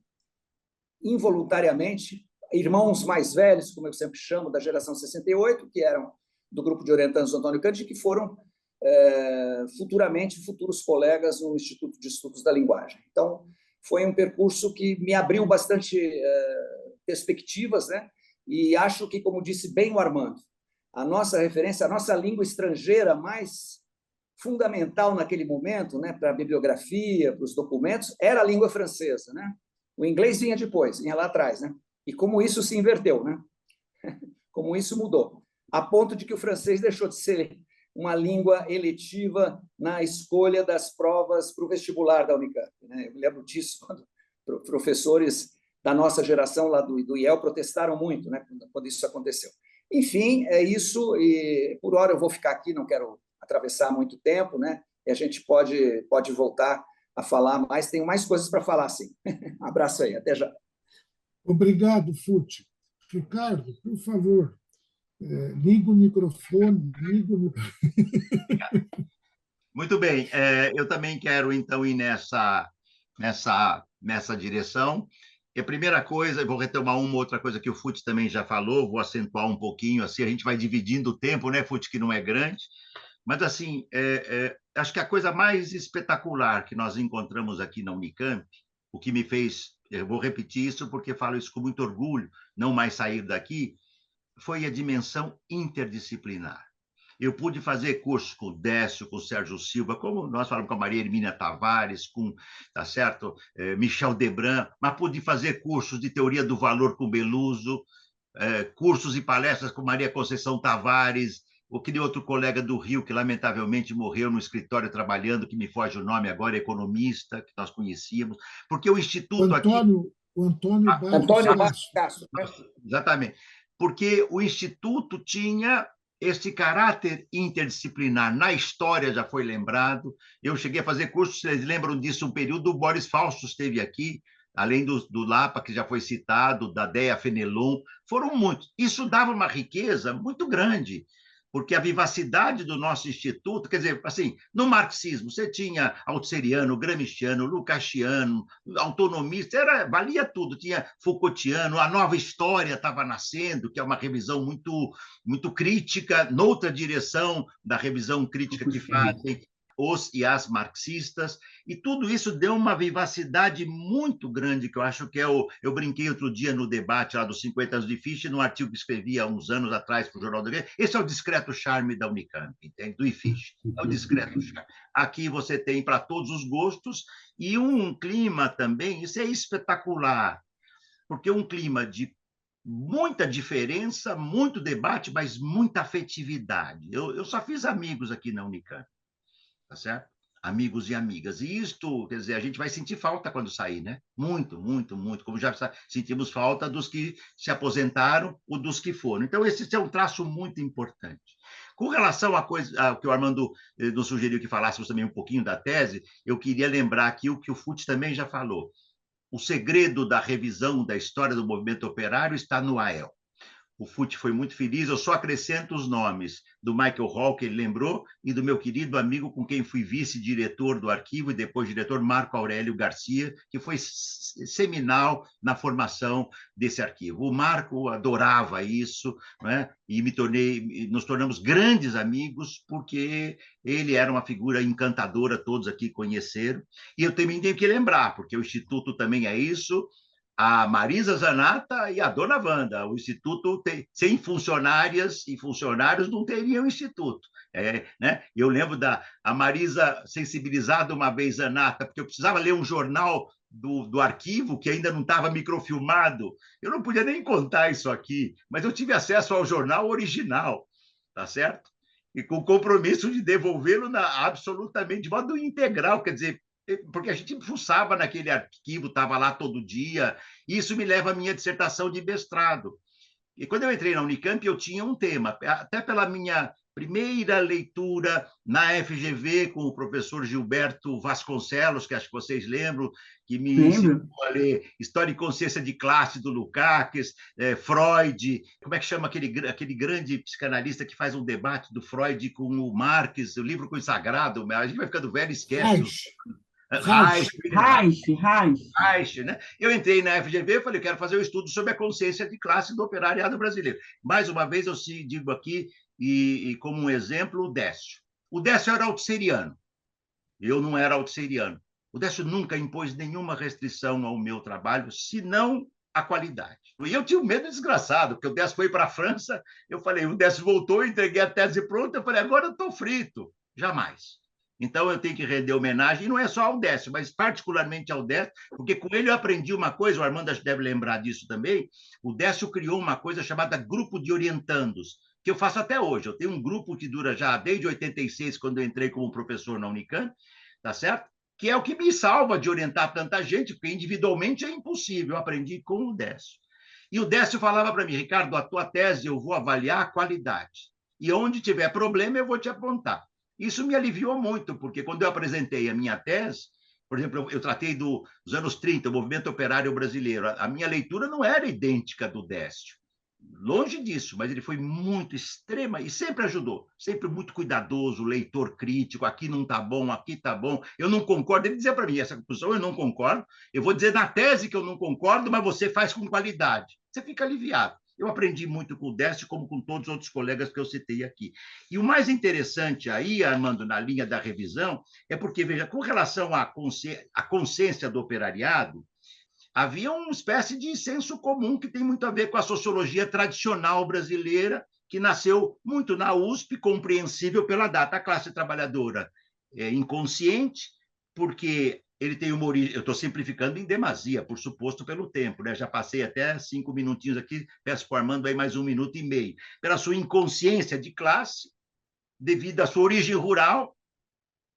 involuntariamente, irmãos mais velhos, como eu sempre chamo, da geração 68, que eram do grupo de orientandos do Antônio Cândido, que foram futuramente futuros colegas no Instituto de Estudos da Linguagem. Então, foi um percurso que me abriu bastante perspectivas, né? E acho que, como disse bem o Armando, a nossa referência, a nossa língua estrangeira mais fundamental naquele momento, né, para a bibliografia, para os documentos, era a língua francesa, né? O inglês vinha depois, vinha lá atrás, né? E como isso se inverteu, né? Como isso mudou, a ponto de que o francês deixou de ser uma língua eletiva na escolha das provas para o vestibular da Unicamp, né? Eu me lembro disso quando professores da nossa geração lá do IEL protestaram muito, né, quando isso aconteceu. Enfim, é isso, e por hora eu vou ficar aqui, não quero atravessar muito tempo, né, e a gente pode voltar a falar mais, tenho mais coisas para falar, sim. Um abraço aí, até já. Obrigado, Fute. Ricardo, por favor, liga o microfone, Muito bem, eu também quero, então, ir nessa direção. E a primeira coisa, eu vou retomar uma outra coisa que o Fute também já falou, vou acentuar um pouquinho, assim, a gente vai dividindo o tempo, né, Fute, que não é grande, mas, assim, acho que a coisa mais espetacular que nós encontramos aqui na Unicamp, o que me fez, eu vou repetir isso porque falo isso com muito orgulho, não mais sair daqui, foi a dimensão interdisciplinar. Eu pude fazer cursos com o Décio, com o Sérgio Silva, como nós falamos com a Maria Hermínia Tavares, com, tá certo, Michel Debrun, mas pude fazer cursos de teoria do valor com Beluso, cursos e palestras com Maria Conceição Tavares, aquele outro colega do Rio que lamentavelmente morreu no escritório trabalhando, que me foge o nome agora, economista, que nós conhecíamos, porque o Instituto o Antônio Barros Castro. Exatamente. Porque o Instituto tinha esse caráter interdisciplinar. Na história já foi lembrado. Eu cheguei a fazer cursos, vocês lembram disso, um período, o Boris Fausto esteve aqui, além do Lapa, que já foi citado, da Déa Fenelon, foram muitos. Isso dava uma riqueza muito grande, porque a vivacidade do nosso instituto, quer dizer, assim, no marxismo, você tinha Althuseriano, Gramsciano, Lukácsiano, autonomista, valia tudo, tinha Foucaultiano, a nova história estava nascendo, que é uma revisão muito crítica, noutra direção da revisão crítica que fazem os e as marxistas, e tudo isso deu uma vivacidade muito grande, que eu acho que eu brinquei outro dia no debate lá dos 50 anos de Fichte, num artigo que escrevi há uns anos atrás para o Jornal do Grêmio. Esse é o discreto charme da Unicamp, entende? Do Fichte, é o discreto charme. Aqui você tem para todos os gostos, e um clima também, isso é espetacular, porque um clima de muita diferença, muito debate, mas muita afetividade. Eu só fiz amigos aqui na Unicamp, tá certo? Amigos e amigas. E isto, quer dizer, a gente vai sentir falta quando sair, né? Muito, muito, muito. Como já sentimos falta dos que se aposentaram ou dos que foram. Então, esse é um traço muito importante. Com relação ao que o Armando nos sugeriu que falássemos também um pouquinho da tese, eu queria lembrar aqui o que o Fute também já falou. O segredo da revisão da história do movimento operário está no AEL. o FUT foi muito feliz. Eu só acrescento os nomes do Michael Hall, que ele lembrou, e do meu querido amigo com quem fui vice-diretor do arquivo e depois diretor, Marco Aurélio Garcia, que foi seminal na formação desse arquivo. O Marco adorava isso, né? E nos tornamos grandes amigos, porque ele era uma figura encantadora, todos aqui conheceram. E eu também tenho que lembrar, porque o Instituto também é isso, a Marisa Zanata e a Dona Wanda. O Instituto, sem funcionárias e funcionários, não teria o Instituto. Né? Eu lembro a Marisa sensibilizada uma vez, Zanata, porque eu precisava ler um jornal do arquivo, que ainda não estava microfilmado. Eu não podia nem contar isso aqui, mas eu tive acesso ao jornal original, tá certo? E com o compromisso de devolvê-lo absolutamente, de modo integral, quer dizer, porque a gente fuçava naquele arquivo, estava lá todo dia, e isso me leva à minha dissertação de mestrado. E quando eu entrei na Unicamp, eu tinha um tema, até pela minha primeira leitura na FGV com o professor Gilberto Vasconcelos, que acho que vocês lembram, que me ensinou a ler História e Consciência de Classe, do Lukács, Freud, como é que chama aquele grande psicanalista que faz um debate do Freud com o Marx, o livro consagrado, a gente vai ficando velho e esquece. Reich, né? Eu entrei na FGV e falei, quero fazer um estudo sobre a consciência de classe do operariado brasileiro. Mais uma vez, eu digo aqui, e como um exemplo, o Décio. O Décio era altseriano. Eu não era altseriano. O Décio nunca impôs nenhuma restrição ao meu trabalho, senão a qualidade. E eu tinha um medo desgraçado, porque o Décio foi para a França, eu falei, o Décio voltou, eu entreguei a tese pronta, eu falei, agora eu estou frito. Jamais. Então, eu tenho que render homenagem, e não é só ao Décio, mas particularmente ao Décio, porque com ele eu aprendi uma coisa, o Armando deve lembrar disso também, o Décio criou uma coisa chamada Grupo de Orientandos, que eu faço até hoje. Eu tenho um grupo que dura já desde 86, quando eu entrei como professor na Unicamp, tá certo? Que é o que me salva de orientar tanta gente, porque individualmente é impossível. Eu aprendi com o Décio. E o Décio falava para mim, Ricardo, a tua tese eu vou avaliar a qualidade. E onde tiver problema, eu vou te apontar. Isso me aliviou muito, porque quando eu apresentei a minha tese, por exemplo, eu tratei dos anos 30, o movimento operário brasileiro, a minha leitura não era idêntica do Décio. Longe disso, mas ele foi muito extrema e sempre ajudou, sempre muito cuidadoso, leitor crítico, aqui não está bom, aqui está bom, eu não concordo. Ele dizia para mim, essa conclusão eu não concordo, eu vou dizer na tese que eu não concordo, mas você faz com qualidade. Você fica aliviado. Eu aprendi muito com o Décio, como com todos os outros colegas que eu citei aqui. E o mais interessante aí, Armando, na linha da revisão, é porque, veja, com relação à consciência do operariado, havia uma espécie de senso comum que tem muito a ver com a sociologia tradicional brasileira, que nasceu muito na USP, compreensível pela data. A classe trabalhadora é inconsciente, porque ele tem uma origem, eu estou simplificando em demasia, por suposto, pelo tempo, né? Já passei até 5 minutinhos aqui, peço para o Armando aí mais 1 minuto e meio. Pela sua inconsciência de classe, devido à sua origem rural,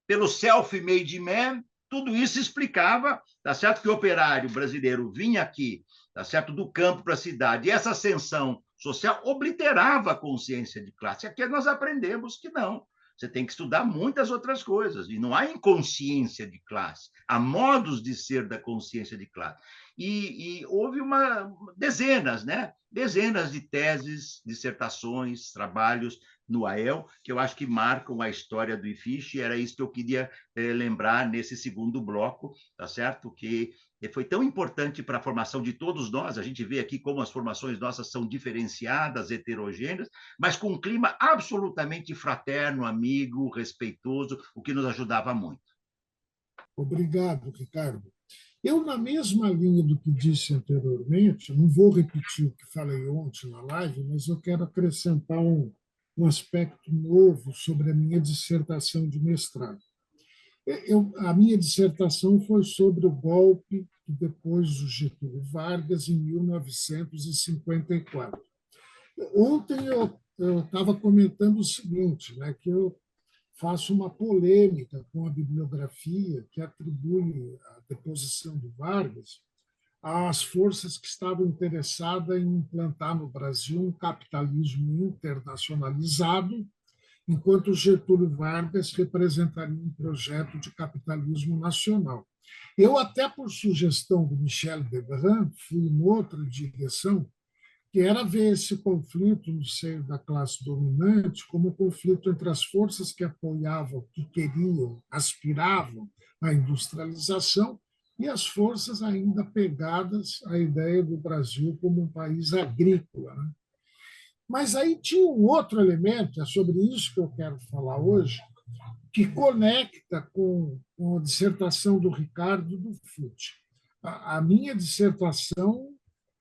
pelo self-made man, tudo isso explicava, tá certo, que o operário brasileiro vinha aqui, tá certo, do campo para a cidade, e essa ascensão social obliterava a consciência de classe. Aqui nós aprendemos que não. Você tem que estudar muitas outras coisas, e não há inconsciência de classe, há modos de ser da consciência de classe. E houve dezenas de teses, dissertações, trabalhos no AEL, que eu acho que marcam a história do IFISH, e era isso que eu queria lembrar nesse segundo bloco, tá certo? Que foi tão importante para a formação de todos nós, a gente vê aqui como as formações nossas são diferenciadas, heterogêneas, mas com um clima absolutamente fraterno, amigo, respeitoso, o que nos ajudava muito. Obrigado, Ricardo. Eu, na mesma linha do que disse anteriormente, não vou repetir o que falei ontem na live, mas eu quero acrescentar um aspecto novo sobre a minha dissertação de mestrado. A minha dissertação foi sobre o golpe depois do Getúlio Vargas, em 1954. Ontem eu estava comentando o seguinte, né, que eu faço uma polêmica com a bibliografia que atribui a deposição do Vargas às forças que estavam interessadas em implantar no Brasil um capitalismo internacionalizado, enquanto Getúlio Vargas representaria um projeto de capitalismo nacional. Eu, até por sugestão do Michel Debrun, fui em outra direção, que era ver esse conflito no seio da classe dominante como um conflito entre as forças que apoiavam, que queriam, aspiravam à industrialização e as forças ainda pegadas à ideia do Brasil como um país agrícola, né? Mas aí tinha um outro elemento, é sobre isso que eu quero falar hoje, que conecta com a dissertação do Ricardo do Fute. A minha dissertação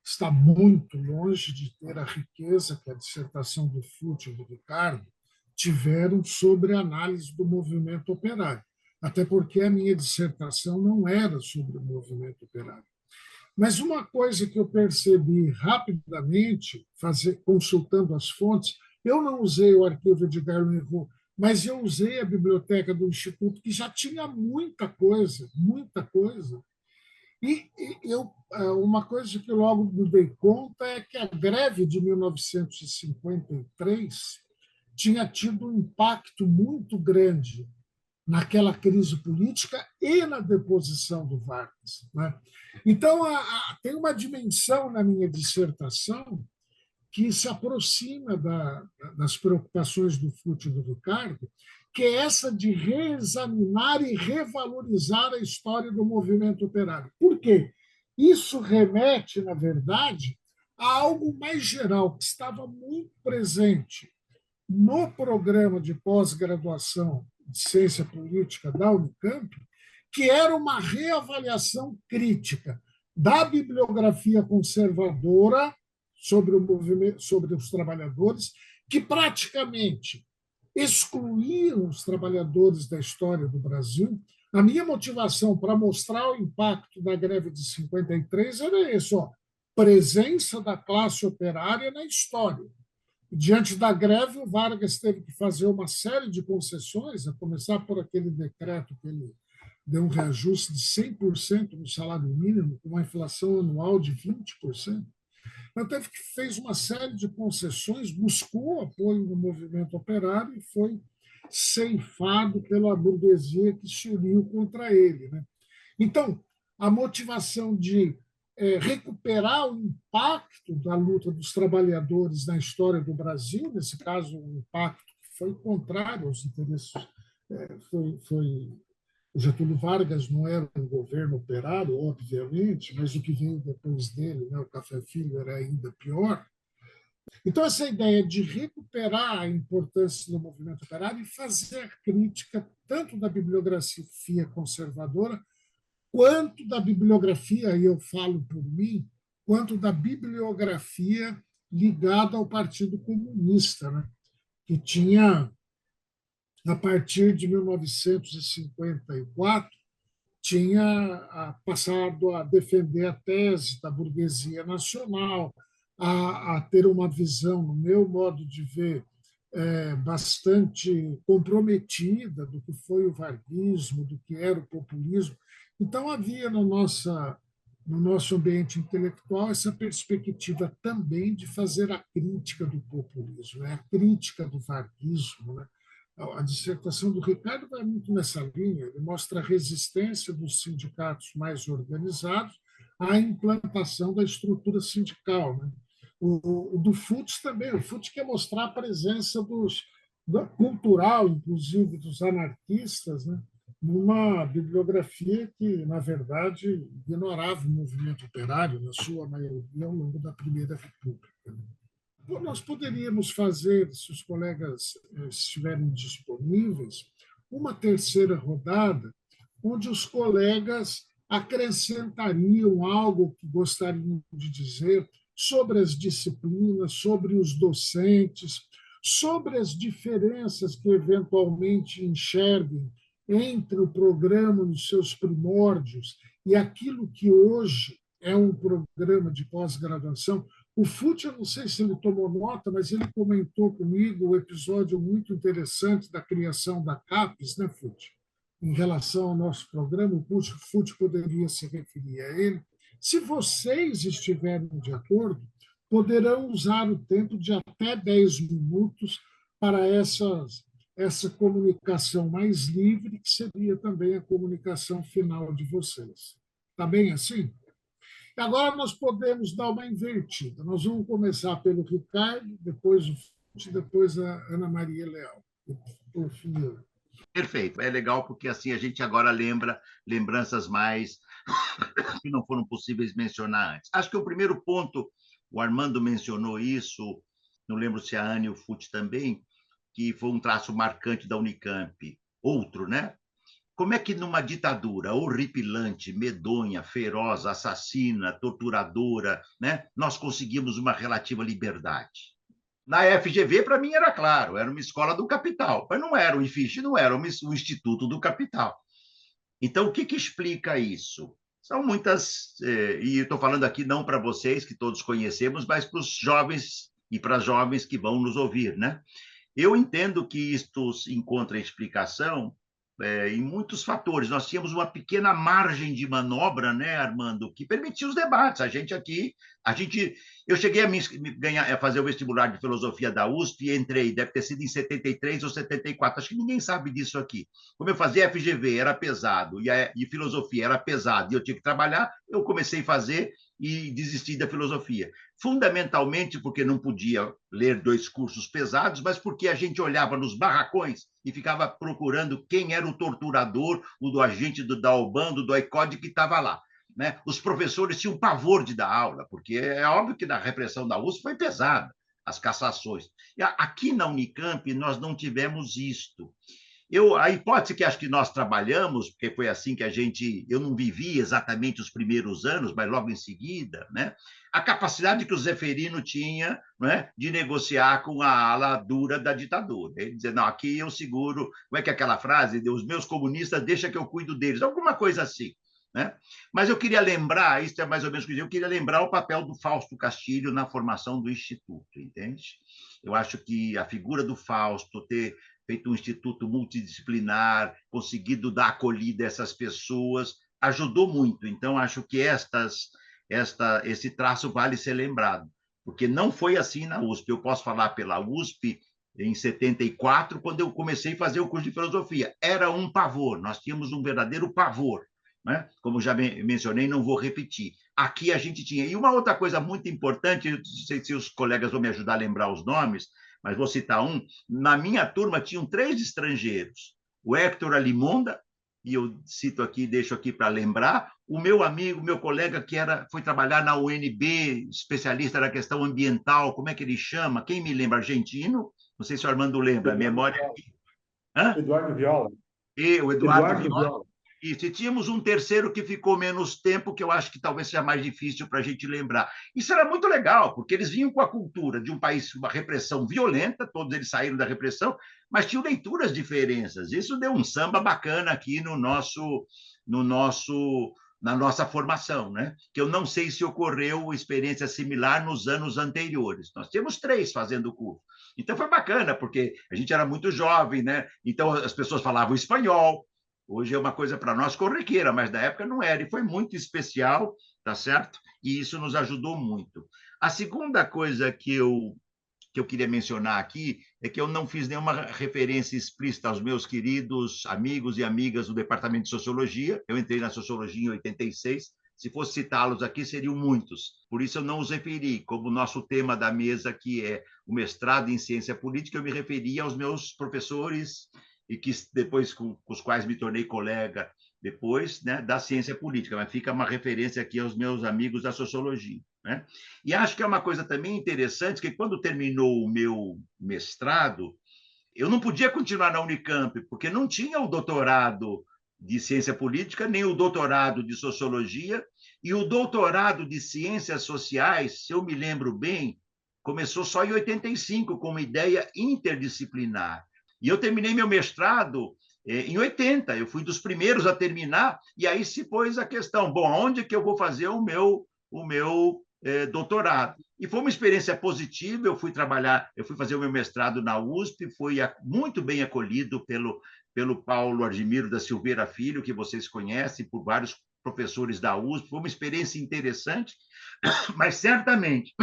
está muito longe de ter a riqueza que a dissertação do Fute e do Ricardo tiveram sobre a análise do movimento operário, até porque a minha dissertação não era sobre o movimento operário. Mas uma coisa que eu percebi rapidamente, consultando as fontes, eu não usei o arquivo de Edgar-Louis, mas eu usei a biblioteca do Instituto, que já tinha muita coisa, muita coisa. E uma coisa que logo me dei conta é que a greve de 1953 tinha tido um impacto muito grande naquela crise política e na deposição do Vargas, né? Então, tem uma dimensão na minha dissertação que se aproxima das preocupações do Fute e do Ricardo, que é essa de reexaminar e revalorizar a história do movimento operário. Por quê? Isso remete, na verdade, a algo mais geral, que estava muito presente no programa de pós-graduação de ciência política da Unicamp, que era uma reavaliação crítica da bibliografia conservadora sobre o movimento, sobre os trabalhadores, que praticamente excluíam os trabalhadores da história do Brasil. A minha motivação para mostrar o impacto da greve de 53 era isso, presença da classe operária na história. Diante da greve, o Vargas teve que fazer uma série de concessões, a começar por aquele decreto que ele deu um reajuste de 100% no salário mínimo, com uma inflação anual de 20%. Então, fez uma série de concessões, buscou apoio no movimento operário e foi ceifado pela burguesia que se uniu contra ele, né? Então, a motivação de recuperar o impacto da luta dos trabalhadores na história do Brasil, nesse caso, um impacto que foi contrário aos interesses. Getúlio Vargas não era um governo operário, obviamente, mas o que veio depois dele, né, o Café Filho, era ainda pior. Então, essa ideia de recuperar a importância do movimento operário e fazer a crítica tanto da bibliografia conservadora quanto da bibliografia, e eu falo por mim, quanto da bibliografia ligada ao Partido Comunista, né? Que tinha, a partir de 1954, tinha passado a defender a tese da burguesia nacional, a ter uma visão, no meu modo de ver, bastante comprometida do que foi o varguismo, do que era o populismo. Então, havia no nosso ambiente intelectual essa perspectiva também de fazer a crítica do populismo, né? A crítica do varguismo, né? A dissertação do Ricardo vai muito nessa linha, ele mostra a resistência dos sindicatos mais organizados à implantação da estrutura sindical, né? O do Fute também, o Fute quer mostrar a presença cultural, inclusive dos anarquistas, né? Numa bibliografia que, na verdade, ignorava o movimento operário, na sua maioria, ao longo da Primeira República. Nós poderíamos fazer, se os colegas estiverem disponíveis, uma terceira rodada, onde os colegas acrescentariam algo que gostariam de dizer sobre as disciplinas, sobre os docentes, sobre as diferenças que eventualmente enxerguem entre o programa nos seus primórdios e aquilo que hoje é um programa de pós-graduação. O Fute, eu não sei se ele tomou nota, mas ele comentou comigo um episódio muito interessante da criação da CAPES, né, Fute? Em relação ao nosso programa, o Fute poderia se referir a ele. Se vocês estiverem de acordo, poderão usar o tempo de até 10 minutos para essa comunicação mais livre, que seria também a comunicação final de vocês. Está bem assim? Agora nós podemos dar uma invertida. Nós vamos começar pelo Ricardo, depois o Fute, depois a Ana Maria Leal. Por fim, eu. Perfeito. É legal porque assim a gente agora lembra lembranças mais que não foram possíveis mencionar antes. Acho que o primeiro ponto, o Armando mencionou isso, não lembro se a Ana e o Fute também, que foi um traço marcante da Unicamp. Outro, né? Como é que numa ditadura horripilante, medonha, feroz, assassina, torturadora, né, nós conseguimos uma relativa liberdade? Na FGV, para mim, era claro, era uma escola do capital, mas não era o IFIX, não era o Instituto do Capital. Então, o que explica isso? São muitas, e estou falando aqui não para vocês, que todos conhecemos, mas para os jovens e para as jovens que vão nos ouvir, né? Eu entendo que isto encontra explicação em muitos fatores. Nós tínhamos uma pequena margem de manobra, né, Armando, que permitia os debates. Eu cheguei a fazer o vestibular de filosofia da USP e entrei, deve ter sido em 73 ou 74. Acho que ninguém sabe disso aqui. Como eu fazia FGV, era pesado, e filosofia era pesado, e eu tinha que trabalhar, eu comecei a fazer e desisti da filosofia. Fundamentalmente porque não podia ler 2 cursos pesados, mas porque a gente olhava nos barracões e ficava procurando quem era o torturador, o do agente do Dalban, do doicode que estava lá. Né? Os professores tinham pavor de dar aula, porque é óbvio que na repressão da USP foi pesada, as cassações. E aqui na Unicamp nós não tivemos isto. A hipótese que acho que nós trabalhamos, porque foi assim que eu não vivi exatamente os primeiros anos, mas logo em seguida, né? A capacidade que o Zeferino tinha, né, de negociar com a ala dura da ditadura. Ele dizia, não, aqui eu seguro, como é que é aquela frase? Os meus comunistas, deixa que eu cuido deles, alguma coisa assim. Né? Mas eu queria lembrar, isso é mais ou menos o que eu queria lembrar o papel do Fausto Castilho na formação do Instituto, entende? Eu acho que a figura do Fausto, ter feito um instituto multidisciplinar, conseguido dar acolhida a essas pessoas, ajudou muito. Então, acho que esse traço vale ser lembrado, porque não foi assim na USP. Eu posso falar pela USP em 74, quando eu comecei a fazer o curso de filosofia. Era um pavor, nós tínhamos um verdadeiro pavor. Né? Como já mencionei, não vou repetir. Aqui a gente tinha. E uma outra coisa muito importante, não sei se os colegas vão me ajudar a lembrar os nomes, mas vou citar um. Na minha turma tinham 3 estrangeiros. O Héctor Alimonda, e eu cito aqui, deixo aqui para lembrar, o meu amigo, meu colega que foi trabalhar na UNB, especialista na questão ambiental, como é que ele chama? Quem me lembra? Argentino? Não sei se o Armando lembra, a memória aqui. Eduardo Viola. O Eduardo Viola. Isso, e tínhamos um terceiro que ficou menos tempo, que eu acho que talvez seja mais difícil para a gente lembrar. Isso era muito legal, porque eles vinham com a cultura de um país, uma repressão violenta, todos eles saíram da repressão, mas tinham leituras diferentes. Isso deu um samba bacana aqui na nossa formação, né? Que eu não sei se ocorreu experiência similar nos anos anteriores. Nós tínhamos 3 fazendo o curso. Então foi bacana, porque a gente era muito jovem, né? Então as pessoas falavam espanhol. Hoje é uma coisa para nós corriqueira, mas na época não era, e foi muito especial, tá certo? E isso nos ajudou muito. A segunda coisa que eu queria mencionar aqui é que eu não fiz nenhuma referência explícita aos meus queridos amigos e amigas do Departamento de Sociologia. Eu entrei na Sociologia em 86. Se fosse citá-los aqui, seriam muitos. Por isso, eu não os referi. Como o nosso tema da mesa, que é o mestrado em Ciência Política, eu me referi aos meus professores e que depois com os quais me tornei colega depois, né, da ciência política, mas fica uma referência aqui aos meus amigos da sociologia. Né? E acho que é uma coisa também interessante, que quando terminou o meu mestrado, eu não podia continuar na Unicamp, porque não tinha o doutorado de ciência política, nem o doutorado de sociologia, e o doutorado de ciências sociais, se eu me lembro bem, começou só em 85, com uma ideia interdisciplinar. E eu terminei meu mestrado em 80, eu fui dos primeiros a terminar, e aí se pôs a questão, bom, onde que eu vou fazer o meu doutorado? E foi uma experiência positiva, eu fui fazer o meu mestrado na USP, fui muito bem acolhido pelo Paulo Argimiro da Silveira Filho, que vocês conhecem, por vários professores da USP, foi uma experiência interessante, mas certamente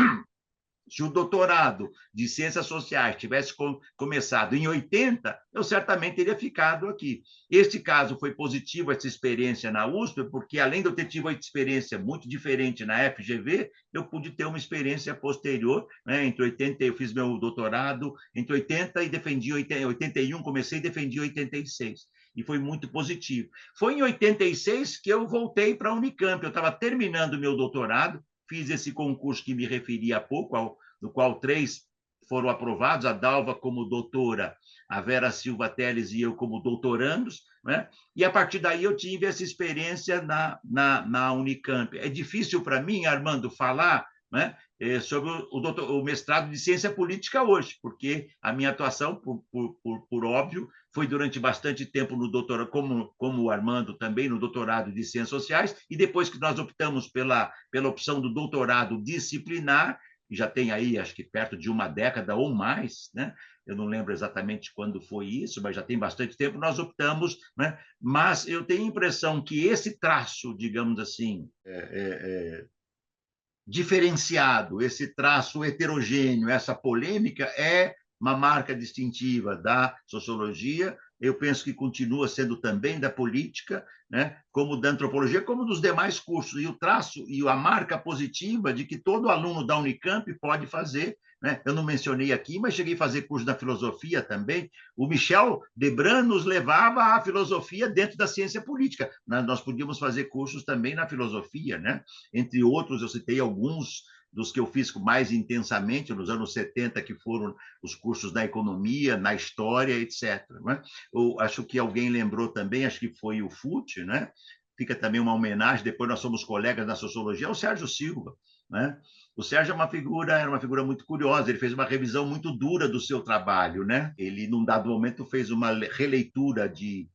Se o doutorado de Ciências Sociais tivesse começado em 80, eu certamente teria ficado aqui. Este caso foi positivo, essa experiência na USP, porque, além de eu ter tido uma experiência muito diferente na FGV, eu pude ter uma experiência posterior, né? Entre 80, eu fiz meu doutorado entre 80 e defendi 81, comecei e defendi 86. E foi muito positivo. Foi em 86 que eu voltei para a Unicamp. Eu estava terminando meu doutorado, fiz esse concurso que me referi há pouco, no qual 3 foram aprovados, a Dalva como doutora, a Vera Silva Teles e eu como doutorandos, né? E a partir daí eu tive essa experiência na Unicamp. É difícil para mim, Armando, falar, né, sobre o mestrado de Ciência Política hoje, porque a minha atuação, por óbvio, foi durante bastante tempo no doutorado, como o Armando também, no doutorado de Ciências Sociais, e depois que nós optamos pela opção do doutorado disciplinar, e já tem aí, acho que perto de uma década ou mais, né? Eu não lembro exatamente quando foi isso, mas já tem bastante tempo, nós optamos, né? Mas eu tenho a impressão que esse traço, digamos assim, diferenciado, esse traço heterogêneo, essa polêmica é uma marca distintiva da sociologia. Eu penso que continua sendo também da política, né? Como da antropologia, como dos demais cursos. E o traço e a marca positiva de que todo aluno da Unicamp pode fazer, né? Eu não mencionei aqui, mas cheguei a fazer curso da filosofia também. O Michel Debrun nos levava à filosofia dentro da ciência política. Nós podíamos fazer cursos também na filosofia, né? Entre outros, eu citei alguns dos que eu fiz mais intensamente nos anos 70, que foram os cursos na economia, na história, etc. Né? Eu acho que alguém lembrou também, acho que foi o FUT, né? Fica também uma homenagem, depois nós somos colegas na sociologia, ao Sérgio Silva, né? O Sérgio era uma figura muito curiosa, ele fez uma revisão muito dura do seu trabalho, né? Ele, num dado momento, fez uma releitura de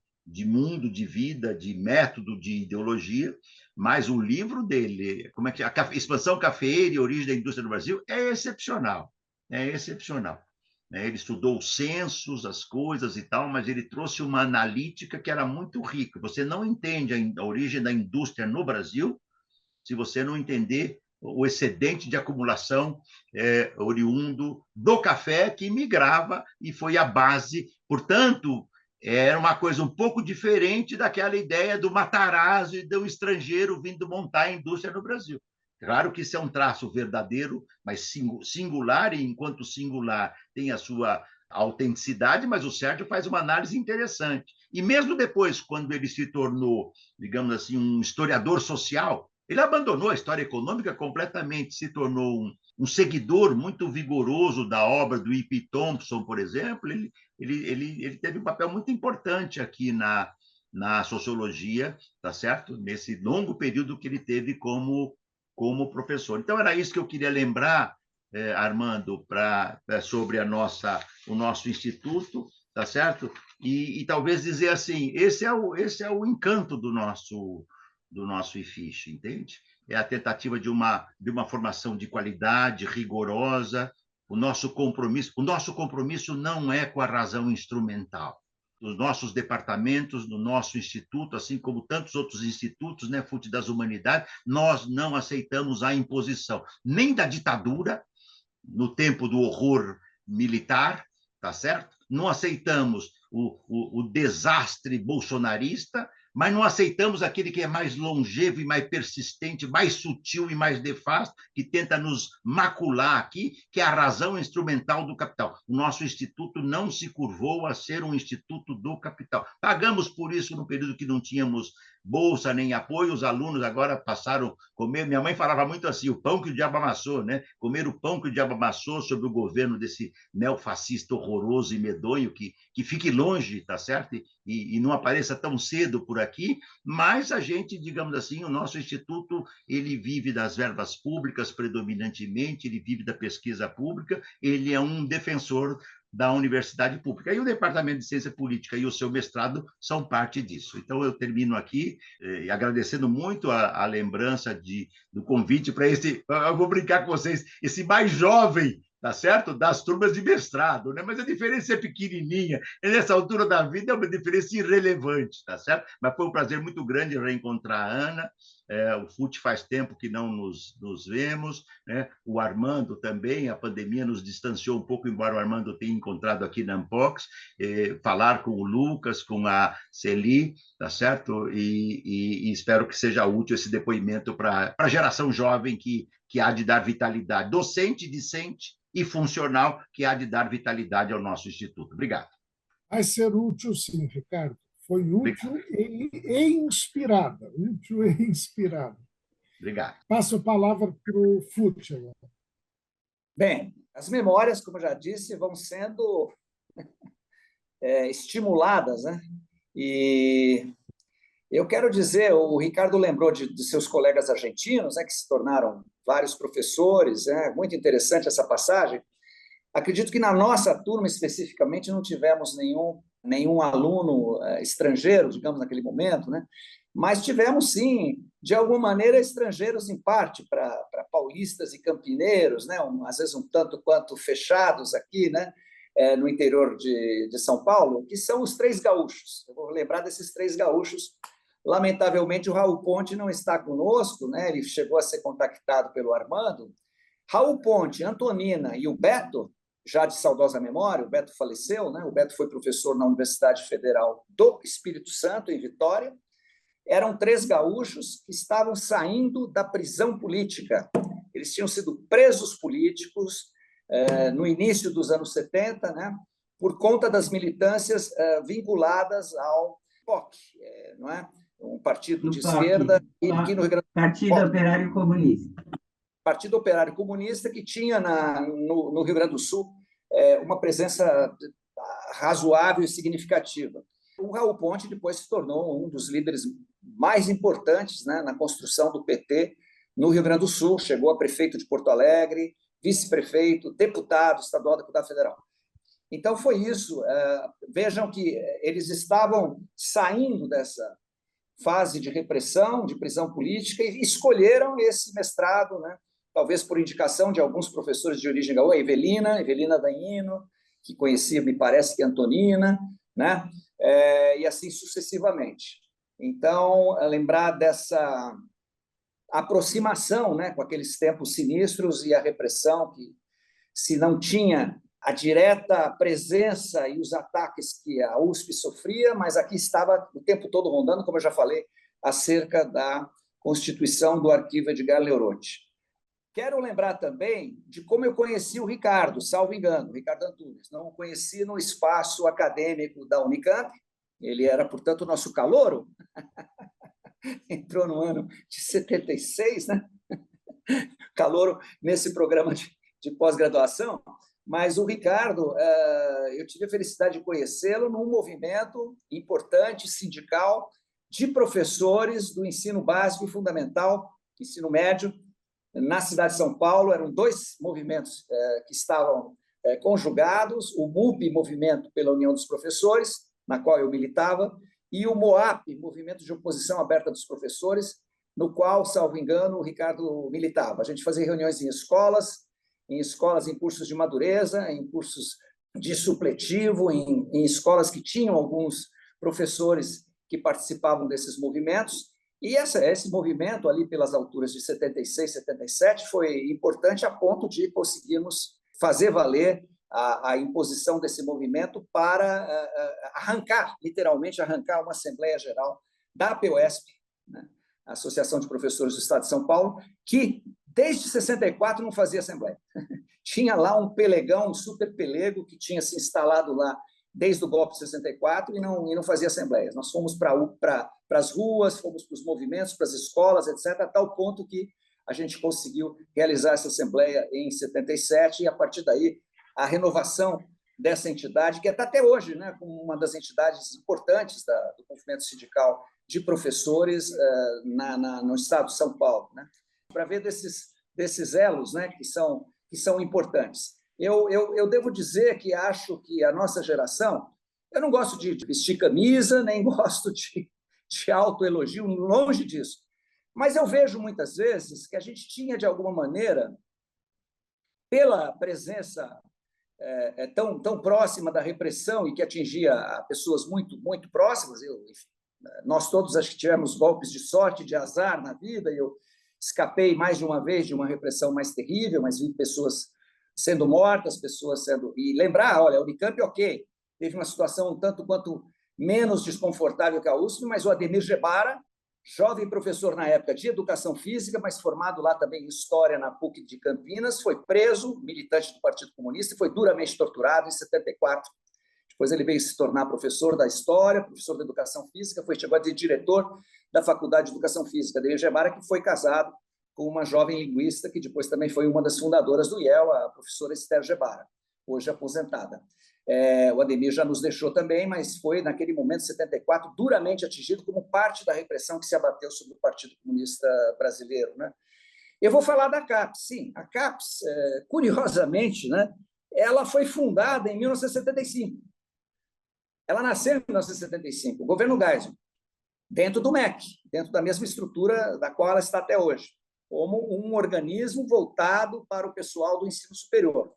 mundo, de vida, de método, de ideologia, mas o livro dele, como é que a Expansão Cafeeira e Origem da Indústria no Brasil, é excepcional, é excepcional. Ele estudou os censos, as coisas e tal, mas ele trouxe uma analítica que era muito rica. Você não entende a origem da indústria no Brasil se você não entender o excedente de acumulação oriundo do café que migrava e foi a base. Portanto, era uma coisa um pouco diferente daquela ideia do Matarazzo e do estrangeiro vindo montar a indústria no Brasil. Claro que isso é um traço verdadeiro, mas singular, e enquanto singular tem a sua autenticidade, mas o Sérgio faz uma análise interessante. E mesmo depois, quando ele se tornou, digamos assim, um historiador social, ele abandonou a história econômica completamente, se tornou um seguidor muito vigoroso da obra do E.P. Thompson, por exemplo. Ele teve um papel muito importante aqui na sociologia, tá certo? Nesse longo período que ele teve como professor. Então, era isso que eu queria lembrar, Armando, sobre o nosso instituto, tá certo? E talvez dizer assim, esse é o encanto do nosso IFISH, entende? É a tentativa de uma formação de qualidade, rigorosa. O nosso compromisso não é com a razão instrumental. Nos nossos departamentos, no nosso instituto, assim como tantos outros institutos, né, FUT das Humanidades, nós não aceitamos a imposição nem da ditadura, no tempo do horror militar, tá certo? Não aceitamos o desastre bolsonarista, mas não aceitamos aquele que é mais longevo e mais persistente, mais sutil e mais nefasto, que tenta nos macular aqui, que é a razão instrumental do capital. O nosso instituto não se curvou a ser um instituto do capital. Pagamos por isso no período que não tínhamos bolsa nem apoio, os alunos agora passaram a comer. Minha mãe falava muito assim, o pão que o diabo amassou, né? Comer o pão que o diabo amassou sob o governo desse neofascista horroroso e medonho, que fique longe, tá certo? E não apareça tão cedo por aqui, mas a gente, digamos assim, o nosso instituto, ele vive das verbas públicas predominantemente, ele vive da pesquisa pública, ele é um defensor da universidade pública. E o Departamento de Ciência Política e o seu mestrado são parte disso. Então, eu termino aqui agradecendo muito a lembrança do convite para esse, eu vou brincar com vocês, esse mais jovem tá certo? Das turmas de mestrado, né? Mas a diferença é pequenininha. E nessa altura da vida é uma diferença irrelevante, tá certo? Mas foi um prazer muito grande reencontrar a Ana. O FUT faz tempo que não nos vemos, né? O Armando também, a pandemia nos distanciou um pouco, embora o Armando tenha encontrado aqui na Ampox, falar com o Lucas, com a Celi, tá certo? E espero que seja útil esse depoimento para a geração jovem que há de dar vitalidade, docente, discente e funcional, que há de dar vitalidade ao nosso Instituto. Obrigado. Vai ser útil, sim, Ricardo. Foi útil e inspirada. Útil e inspirada. Obrigado. Passo a palavra para o FUT agora. Bem, as memórias, como eu já disse, vão sendo estimuladas, né? E eu quero dizer, o Ricardo lembrou de seus colegas argentinos, né, que se tornaram vários professores, né? Muito interessante essa passagem. Acredito que na nossa turma, especificamente, não tivemos nenhum aluno estrangeiro, digamos, naquele momento, né? Mas tivemos, sim, de alguma maneira, estrangeiros, em parte, para paulistas e campineiros, né? Às vezes um tanto quanto fechados aqui, né? No interior de São Paulo, que são os três gaúchos. Eu vou lembrar desses três gaúchos. Lamentavelmente, o Raul Ponte não está conosco, né? Ele chegou a ser contactado pelo Armando. Raul Ponte, Antonina e o Beto, já de saudosa memória, o Beto faleceu, né? O Beto foi professor na Universidade Federal do Espírito Santo, em Vitória. Eram três gaúchos que estavam saindo da prisão política. Eles tinham sido presos políticos no início dos anos 70, né? Por conta das militâncias vinculadas ao POC, não é? Um partido de esquerda aqui no Rio Grande do Sul. Partido Operário Comunista. Partido Operário Comunista, que tinha no Rio Grande do Sul uma presença razoável e significativa. O Raul Ponte depois se tornou um dos líderes mais importantes, né, na construção do PT no Rio Grande do Sul, chegou a prefeito de Porto Alegre, vice-prefeito, deputado estadual, deputado federal. Então, foi isso. Vejam que eles estavam saindo dessa fase de repressão, de prisão política, e escolheram esse mestrado, né? Talvez por indicação de alguns professores de origem gaúcha, Evelina Daino, que conhecia, me parece que Antonina, né? E assim sucessivamente. Então, lembrar dessa aproximação, né, com aqueles tempos sinistros e a repressão, que se não tinha a direta presença e os ataques que a USP sofria, mas aqui estava o tempo todo rondando, como eu já falei, acerca da constituição do Arquivo Edgar Leurotti. Quero lembrar também de como eu conheci o Ricardo, salvo engano, Ricardo Antunes. Não o conheci no espaço acadêmico da Unicamp, ele era, portanto, o nosso calouro, entrou no ano de 76, né? Calouro nesse programa de pós-graduação, mas o Ricardo, eu tive a felicidade de conhecê-lo num movimento importante, sindical, de professores do ensino básico e fundamental, ensino médio, na cidade de São Paulo. Eram dois movimentos que estavam conjugados, o MUP, Movimento pela União dos Professores, na qual eu militava, e o MOAP, Movimento de Oposição Aberta dos Professores, no qual, salvo engano, o Ricardo militava. A gente fazia reuniões em escolas em cursos de madureza, em cursos de supletivo, em escolas que tinham alguns professores que participavam desses movimentos. E esse movimento, ali pelas alturas de 76, 77, foi importante a ponto de conseguirmos fazer valer a imposição desse movimento para literalmente arrancar uma Assembleia Geral da APOESP, né? A Associação de Professores do Estado de São Paulo, que desde 64 não fazia Assembleia. Tinha lá um pelegão, um super pelego, que tinha se instalado lá desde o golpe de 64 e não fazia assembleias. Nós fomos para as ruas, fomos para os movimentos, para as escolas, etc., a tal ponto que a gente conseguiu realizar essa assembleia em 77, e a partir daí a renovação dessa entidade, que está até hoje, né, como uma das entidades importantes do movimento sindical de professores no estado de São Paulo, né, para ver desses elos, né, que são importantes. Eu devo dizer que acho que a nossa geração, eu não gosto de vestir camisa, nem gosto de autoelogio, longe disso, mas eu vejo muitas vezes que a gente tinha, de alguma maneira, pela presença tão próxima da repressão e que atingia pessoas muito próximas. Nós todos acho que tivemos golpes de sorte, de azar na vida, e eu escapei mais de uma vez de uma repressão mais terrível, mas vi pessoas sendo mortas, pessoas sendo... E lembrar, olha, a Unicamp, ok, teve uma situação um tanto quanto menos desconfortável que a USP, mas o Ademir Gebara, jovem professor na época de educação física, mas formado lá também em história na PUC de Campinas, foi preso, militante do Partido Comunista, e foi duramente torturado em 74. Depois ele veio se tornar professor da história, professor da educação física, chegou a ser diretor da Faculdade de Educação Física, Ademir Gebara, que foi casado com uma jovem linguista, que depois também foi uma das fundadoras do IEL, a professora Esther Gebara, hoje aposentada. O Ademir já nos deixou também, mas foi, naquele momento, 74, duramente atingido como parte da repressão que se abateu sobre o Partido Comunista Brasileiro, né? Eu vou falar da CAPES. Sim, a CAPES, curiosamente, né, ela foi fundada em 1975. Ela nasceu em 1975, o governo Geisel, dentro do MEC, dentro da mesma estrutura da qual ela está até hoje, como um organismo voltado para o pessoal do ensino superior.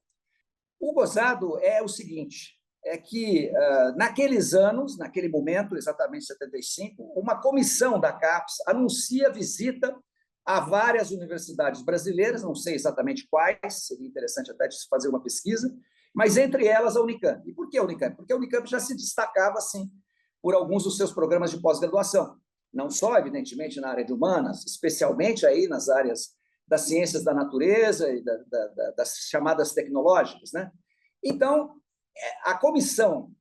O gozado é o seguinte, é que naqueles anos, naquele momento, exatamente em 75, uma comissão da CAPES anuncia visita a várias universidades brasileiras, não sei exatamente quais, seria interessante até fazer uma pesquisa, mas entre elas a Unicamp. E por que a Unicamp? Porque a Unicamp já se destacava, assim, por alguns dos seus programas de pós-graduação, não só, evidentemente, na área de humanas, especialmente aí nas áreas das ciências da natureza e das chamadas tecnológicas, né? Então, a comissão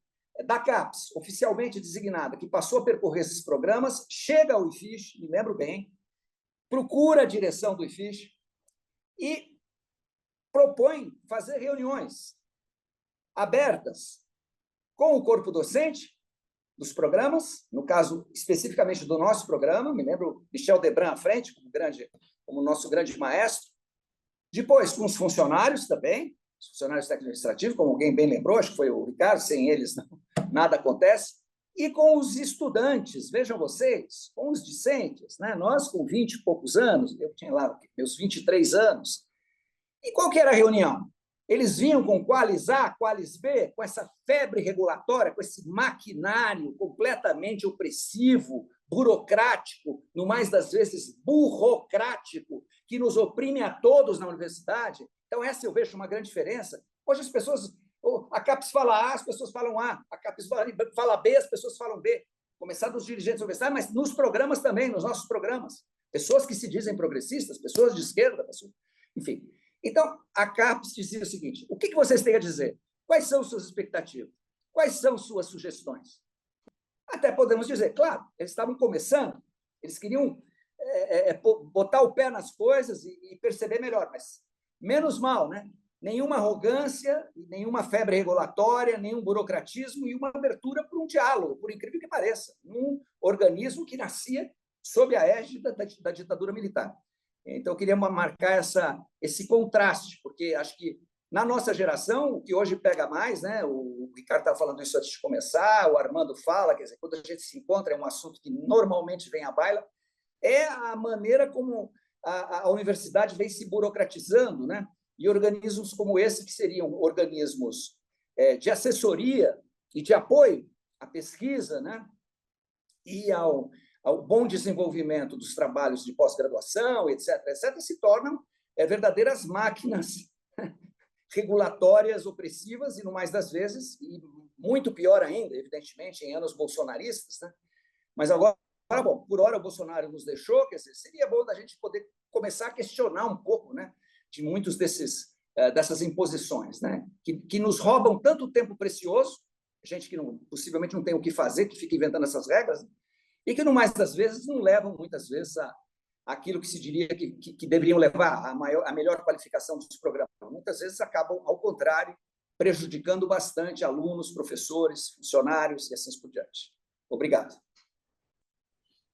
da CAPES, oficialmente designada, que passou a percorrer esses programas, chega ao IFISH, me lembro bem, procura a direção do IFISH e propõe fazer reuniões abertas com o corpo docente dos programas, no caso, especificamente do nosso programa, me lembro Michel Debran à frente, como nosso grande maestro, depois com os funcionários também, os funcionários técnico-administrativos, como alguém bem lembrou, acho que foi o Ricardo, sem eles nada acontece, e com os estudantes, vejam vocês, com os discentes, né? Nós com 20 e poucos anos, eu tinha lá meus 23 anos, e qual que era a reunião? Eles vinham com Qualis A, Qualis B, com essa febre regulatória, com esse maquinário completamente opressivo, burocrático, no mais das vezes burocrático, que nos oprime a todos na universidade. Então, essa eu vejo uma grande diferença. Hoje as pessoas, a CAPES fala A, as pessoas falam A, a CAPES fala B, as pessoas falam B. Começar dos dirigentes universitários, mas nos programas também, nos nossos programas. Pessoas que se dizem progressistas, pessoas de esquerda, enfim. Então, a CAPES dizia o seguinte, o que vocês têm a dizer? Quais são suas expectativas? Quais são suas sugestões? Até podemos dizer, claro, eles estavam começando, eles queriam botar o pé nas coisas e perceber melhor, mas menos mal, né? Nenhuma arrogância, nenhuma febre regulatória, nenhum burocratismo e uma abertura para um diálogo, por incrível que pareça, um organismo que nascia sob a égide da ditadura militar. Então, eu queria marcar esse contraste, porque acho que na nossa geração, o que hoje pega mais, né? O Ricardo estava falando isso antes de começar, o Armando fala, quer dizer, quando a gente se encontra, é um assunto que normalmente vem à baila, é a maneira como a universidade vem se burocratizando, né? E organismos como esse, que seriam organismos de assessoria e de apoio à pesquisa, né? E ao bom desenvolvimento dos trabalhos de pós-graduação, etc., se tornam verdadeiras máquinas regulatórias opressivas e, no mais das vezes, e muito pior ainda, evidentemente, em anos bolsonaristas, né? Mas agora, bom, por hora o Bolsonaro nos deixou, quer dizer, seria bom da gente poder começar a questionar um pouco, né, de muitos dessas imposições, né, que nos roubam tanto tempo precioso, gente que possivelmente não tem o que fazer, que fica inventando essas regras, né? E que, no mais das vezes, não levam, muitas vezes, aquilo que se diria que deveriam levar a melhor qualificação dos programas. Muitas vezes acabam, ao contrário, prejudicando bastante alunos, professores, funcionários e assim por diante. Obrigado.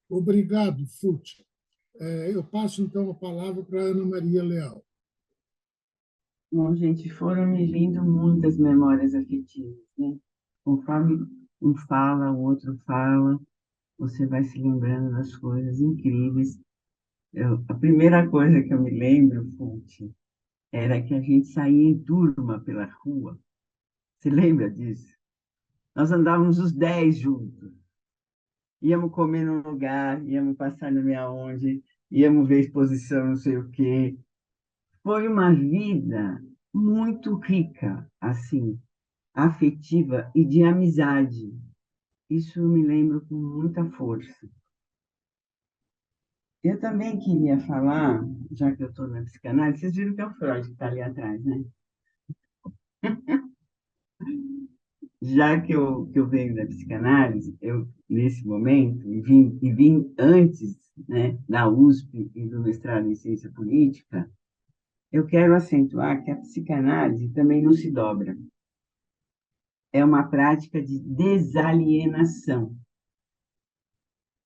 Obrigado, Fute. Eu passo, então, a palavra para a Ana Maria Leal. Bom, gente, foram me vindo muitas memórias afetivas, né? Conforme um fala, o outro fala, você vai se lembrando das coisas incríveis. A primeira coisa que eu me lembro, Fute, era que a gente saía em turma pela rua. Você lembra disso? Nós andávamos os 10 juntos. Íamos comer num lugar, íamos passar não sei aonde, íamos ver exposição, não sei o quê. Foi uma vida muito rica, assim, afetiva e de amizade. Isso eu me lembro com muita força. Eu também queria falar, já que eu estou na psicanálise, vocês viram que é o Freud que está ali atrás, né? Já que eu venho da psicanálise, eu, nesse momento, e vim antes, né, da USP e do mestrado em ciência política, eu quero acentuar que a psicanálise também não se dobra. É uma prática de desalienação.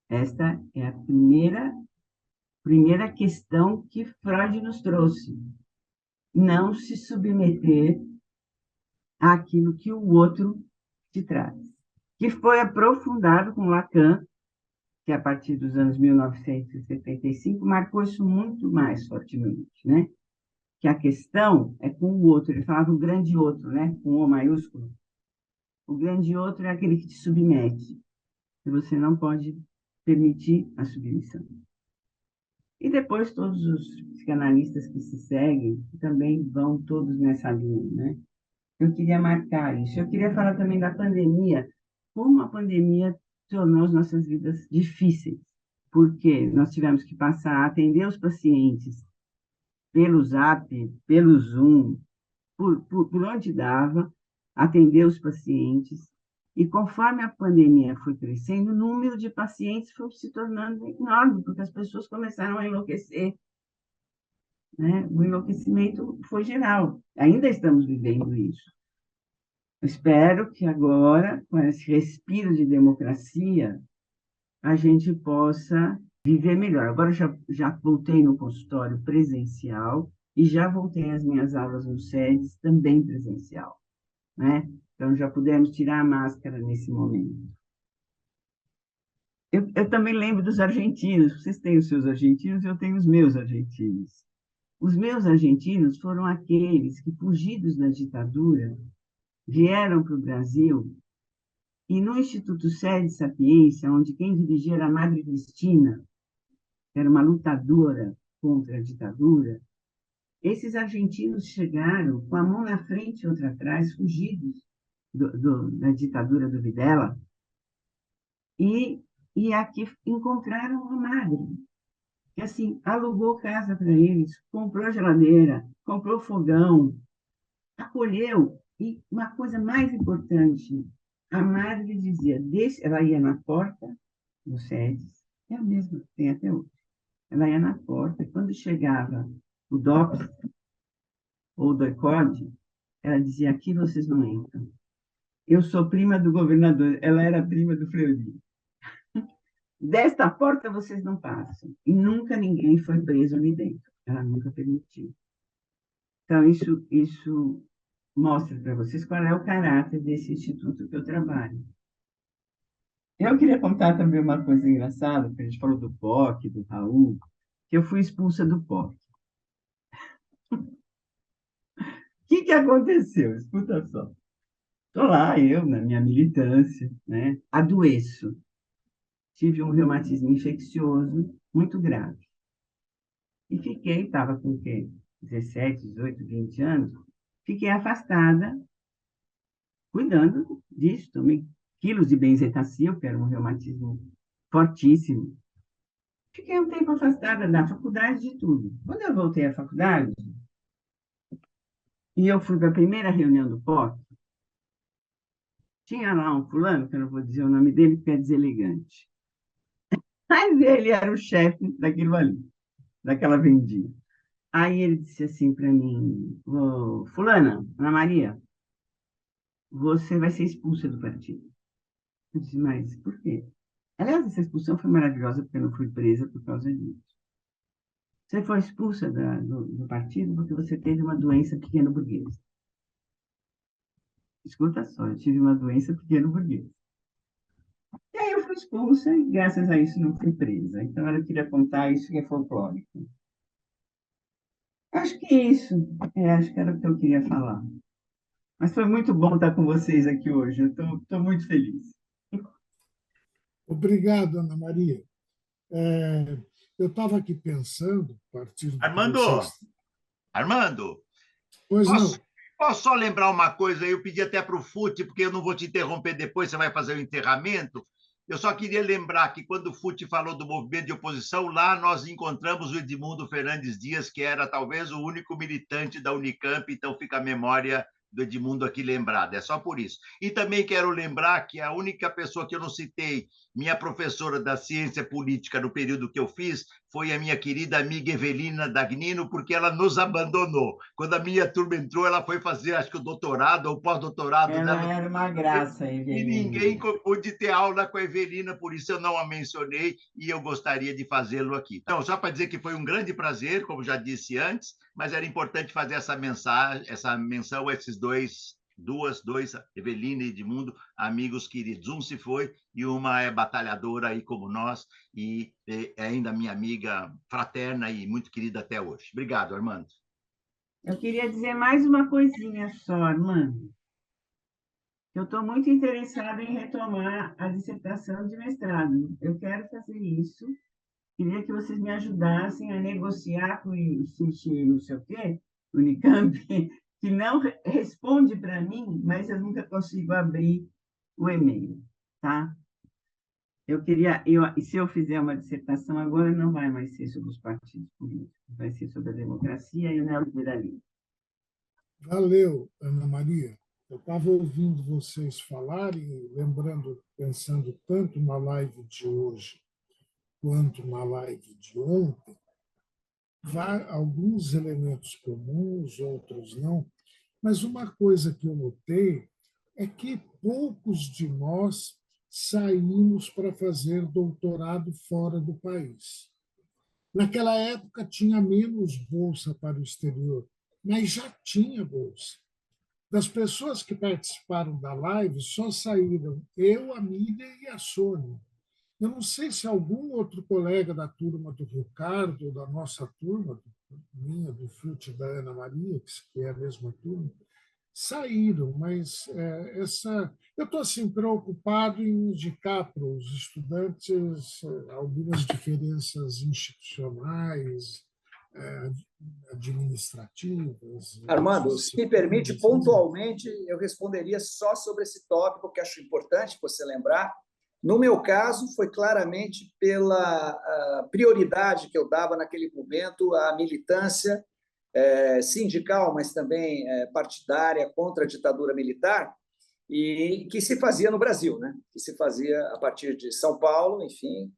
Esta é a primeira questão que Freud nos trouxe. Não se submeter àquilo que o outro te traz. Que foi aprofundado com Lacan, que a partir dos anos 1975 marcou isso muito mais fortemente, né? Que a questão é com o outro. Ele falava o grande outro, né? Com O maiúsculo. O grande outro é aquele que te submete. E você não pode permitir a submissão. E depois todos os psicanalistas que se seguem também vão todos nessa linha, né? Eu queria marcar isso. Eu queria falar também da pandemia, como a pandemia tornou as nossas vidas difíceis, porque nós tivemos que passar a atender os pacientes pelo Zap, pelo Zoom, por onde dava, atender os pacientes. E conforme a pandemia foi crescendo, o número de pacientes foi se tornando enorme, porque as pessoas começaram a enlouquecer, né? O enlouquecimento foi geral. Ainda estamos vivendo isso. Espero que agora, com esse respiro de democracia, a gente possa viver melhor. Agora já voltei no consultório presencial e já voltei às minhas aulas no SEDES, também presencial, né? Então, já pudemos tirar a máscara nesse momento. Eu também lembro dos argentinos. Vocês têm os seus argentinos, eu tenho os meus argentinos. Os meus argentinos foram aqueles que, fugidos da ditadura, vieram para o Brasil e no Instituto Sede Sapiência, onde quem dirigia era a Madre Cristina, que era uma lutadora contra a ditadura, esses argentinos chegaram com a mão na frente e outra atrás, fugidos da ditadura do Videla, e aqui encontraram a Madre, que assim, alugou casa para eles, comprou geladeira, comprou fogão, acolheu, e uma coisa mais importante, a Madre dizia, ela ia na porta do SEDES, é a mesma que tem até hoje, ela ia na porta, e quando chegava o DOPS, ou do ECOD, ela dizia, aqui vocês não entram. Eu sou prima do governador, ela era prima do Fleury. Desta porta vocês não passam. E nunca ninguém foi preso ali dentro. Ela nunca permitiu. Então, isso mostra para vocês qual é o caráter desse instituto que eu trabalho. Eu queria contar também uma coisa engraçada, porque a gente falou do POC, do Raul, que eu fui expulsa do POC. O que aconteceu? Escuta só. Estou lá, eu, na minha militância, né? Adoeço. Tive um reumatismo infeccioso muito grave. E fiquei, estava com o quê? 17, 18, 20 anos. Fiquei afastada, cuidando disso. Tomei quilos de benzetacil, que era um reumatismo fortíssimo. Fiquei um tempo afastada da faculdade, de tudo. Quando eu voltei à faculdade, e eu fui para a primeira reunião do POC, tinha lá um fulano, que eu não vou dizer o nome dele, porque é deselegante. Mas ele era o chefe daquilo ali, daquela vendinha. Aí ele disse assim para mim, fulana, Ana Maria, você vai ser expulsa do partido. Eu disse, mas por quê? Aliás, essa expulsão foi maravilhosa, porque eu não fui presa por causa disso. Você foi expulsa do partido porque você teve uma doença pequeno-burguesa. Escuta só, eu tive uma doença pequeno-burguesa. E aí eu fui expulsa e, graças a isso, não fui presa. Então, eu queria contar isso que é folclórico. Acho que é isso. Acho que era o que eu queria falar. Mas foi muito bom estar com vocês aqui hoje. Eu estou muito feliz. Obrigado, Ana Maria. Eu estava aqui pensando, a partir do que Armando, vocês... Armando, Pois não. posso só lembrar uma coisa? Eu pedi até para o Fute, porque eu não vou te interromper depois, você vai fazer o enterramento. Eu só queria lembrar que quando o Fute falou do movimento de oposição, lá nós encontramos o Edmundo Fernandes Dias, que era talvez o único militante da Unicamp, então fica a memória do Edmundo aqui lembrada, é só por isso. E também quero lembrar que a única pessoa que eu não citei, minha professora da ciência política no período que eu fiz, foi a minha querida amiga Evelina Dagnino, porque ela nos abandonou. Quando a minha turma entrou, ela foi fazer, acho que o doutorado ou pós-doutorado Ela dela. era uma graça, E Evelina. ninguém pôde ter aula com a Evelina, por isso eu não a mencionei e eu gostaria de fazê-lo aqui. Então, só para dizer que foi um grande prazer, como já disse antes, mas era importante fazer essa menção a esses dois, Evelina e Edmundo, amigos queridos. Um se foi e uma é batalhadora aí como nós e é ainda minha amiga fraterna e muito querida até hoje. Obrigado, Armando. Eu queria dizer mais uma coisinha só, Armando. Eu estou muito interessada em retomar a dissertação de mestrado. Eu quero fazer isso. Queria que vocês me ajudassem a negociar com o ICT, não sei o quê, Unicamp, que não responde para mim, mas eu nunca consigo abrir o e-mail, tá? Se eu fizer uma dissertação agora, não vai mais ser sobre os partidos políticos, vai ser sobre a democracia e o neoliberalismo. Valeu, Ana Maria. Eu estava ouvindo vocês falarem, lembrando, pensando tanto na live de hoje quanto na live de ontem, alguns elementos comuns, outros não, mas uma coisa que eu notei é que poucos de nós saímos para fazer doutorado fora do país. Naquela época tinha menos bolsa para o exterior, mas já tinha bolsa. Das pessoas que participaram da live, só saíram eu, a Miriam e a Sônia. Eu não sei se algum outro colega da turma do Ricardo, ou da nossa turma, minha, do FUT, da Ana Maria, que é a mesma turma, saíram, mas eu estou assim, preocupado em indicar para os estudantes algumas diferenças institucionais, administrativas. Armando, se me permite, pontualmente, eu responderia só sobre esse tópico, que acho importante você lembrar. No meu caso, foi claramente pela prioridade que eu dava naquele momento à militância sindical, mas também partidária contra a ditadura militar, e que se fazia no Brasil, né? Que se fazia a partir de São Paulo, enfim,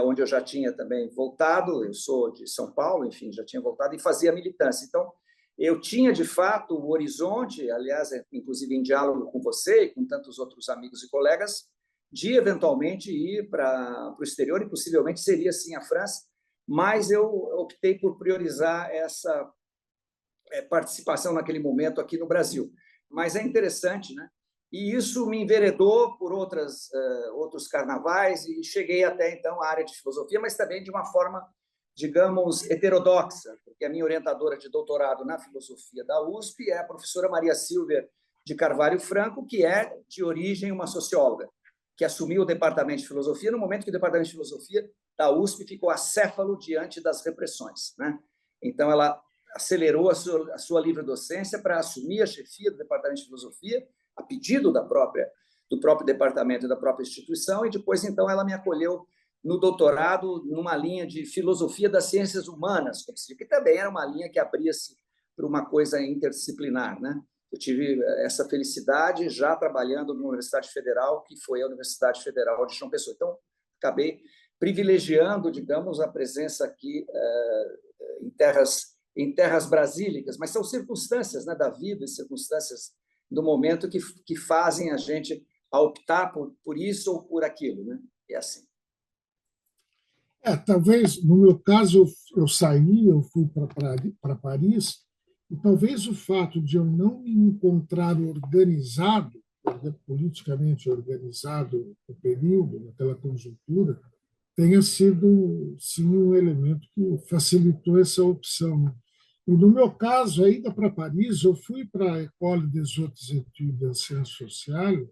onde eu já tinha também voltado, eu sou de São Paulo, enfim, já tinha voltado e fazia militância. Então, eu tinha, de fato, o horizonte, aliás, inclusive em diálogo com você e com tantos outros amigos e colegas, de eventualmente ir para o exterior, e possivelmente seria, sim, a França, mas eu optei por priorizar essa participação naquele momento aqui no Brasil. Mas é interessante, né? E isso me enveredou por outros carnavais e cheguei até, então, à área de filosofia, mas também de uma forma, digamos, heterodoxa, porque a minha orientadora de doutorado na filosofia da USP é a professora Maria Silvia de Carvalho Franco, que é, de origem, uma socióloga, que assumiu o departamento de filosofia no momento que o departamento de filosofia da USP ficou acéfalo diante das repressões, né? Então, ela acelerou a sua livre docência para assumir a chefia do departamento de filosofia, a pedido do próprio departamento e da própria instituição, e depois, então, ela me acolheu no doutorado numa linha de filosofia das ciências humanas, que também era uma linha que abria-se para uma coisa interdisciplinar, né? Eu tive essa felicidade já trabalhando na Universidade Federal, que foi a Universidade Federal de João Pessoa. Então, acabei privilegiando, digamos, a presença aqui em terras brasílicas, mas são circunstâncias, né, da vida e circunstâncias do momento que fazem a gente a optar por isso ou por aquilo, né? É assim. Talvez, no meu caso, eu saí, eu fui para Paris, e talvez o fato de eu não me encontrar organizado, politicamente organizado no período, naquela conjuntura, tenha sido, sim, um elemento que facilitou essa opção. E no meu caso, ainda para Paris, eu fui para a École des Hautes Études en Sciences Sociales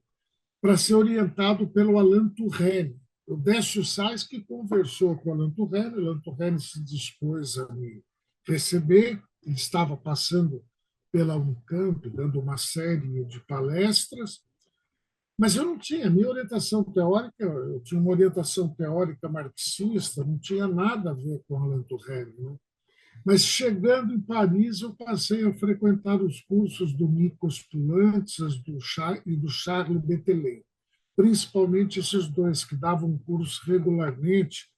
para ser orientado pelo Alain Touraine. O Décio Sais que conversou com o Alain Touraine se dispôs a me receber, ele estava passando pela Unicamp, dando uma série de palestras, mas eu não tinha minha orientação teórica, eu tinha uma orientação teórica marxista, não tinha nada a ver com Alain Touraine, né? Mas chegando em Paris, eu passei a frequentar os cursos do Nikos Poulantzas e do Charles Bettelin, principalmente esses dois que davam curso regularmente.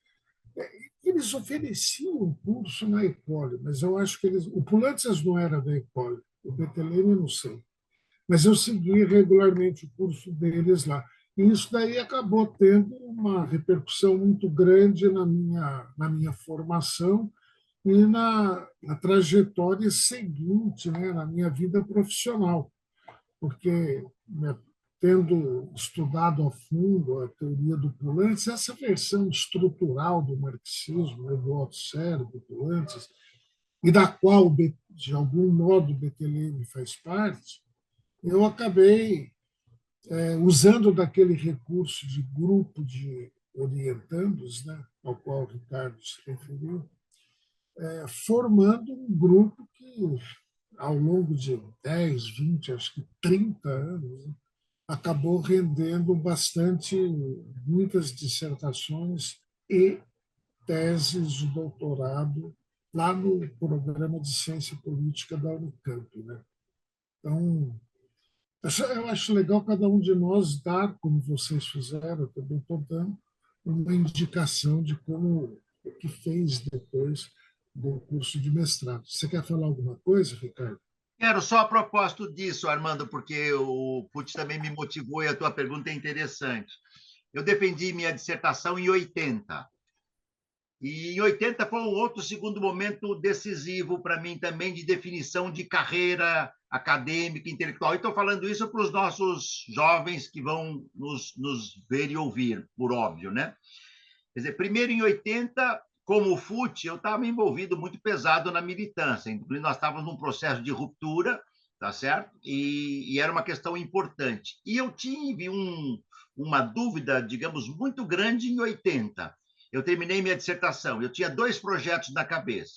Eles ofereciam um curso na École, mas eu acho que o Poulantzas não era da École, o Bettelin eu não sei. Mas eu segui regularmente o curso deles lá. E isso daí acabou tendo uma repercussão muito grande na minha formação e na trajetória seguinte, né, na minha vida profissional, porque, né, tendo estudado a fundo a teoria do Poulantzas, essa versão estrutural do marxismo, né, do Althusser, do Poulantzas, e da qual, de algum modo, Bettelheim faz parte, eu acabei usando daquele recurso de grupo de orientandos, né, ao qual o Ricardo se referiu, formando um grupo que, ao longo de 10, 20, acho que 30 anos, né, acabou rendendo muitas dissertações e teses de doutorado lá no programa de ciência política da Unicamp, né? Então, eu acho legal cada um de nós dar, como vocês fizeram, eu também estou dando, uma indicação de como o que fez depois do curso de mestrado. Você quer falar alguma coisa, Ricardo? Quero só a propósito disso, Armando, porque o Pucci também me motivou e a tua pergunta é interessante. Eu defendi minha dissertação em 80. E em 80 foi um outro segundo momento decisivo para mim também de definição de carreira acadêmica, intelectual. E estou falando isso para os nossos jovens que vão nos ver e ouvir, por óbvio, né? Quer dizer, primeiro em 80, como o FUT, eu estava envolvido muito pesado na militância. Inclusive, nós estávamos num processo de ruptura, tá certo? E era uma questão importante. E eu tive uma dúvida, digamos, muito grande em 80. Eu terminei minha dissertação, eu tinha dois projetos na cabeça.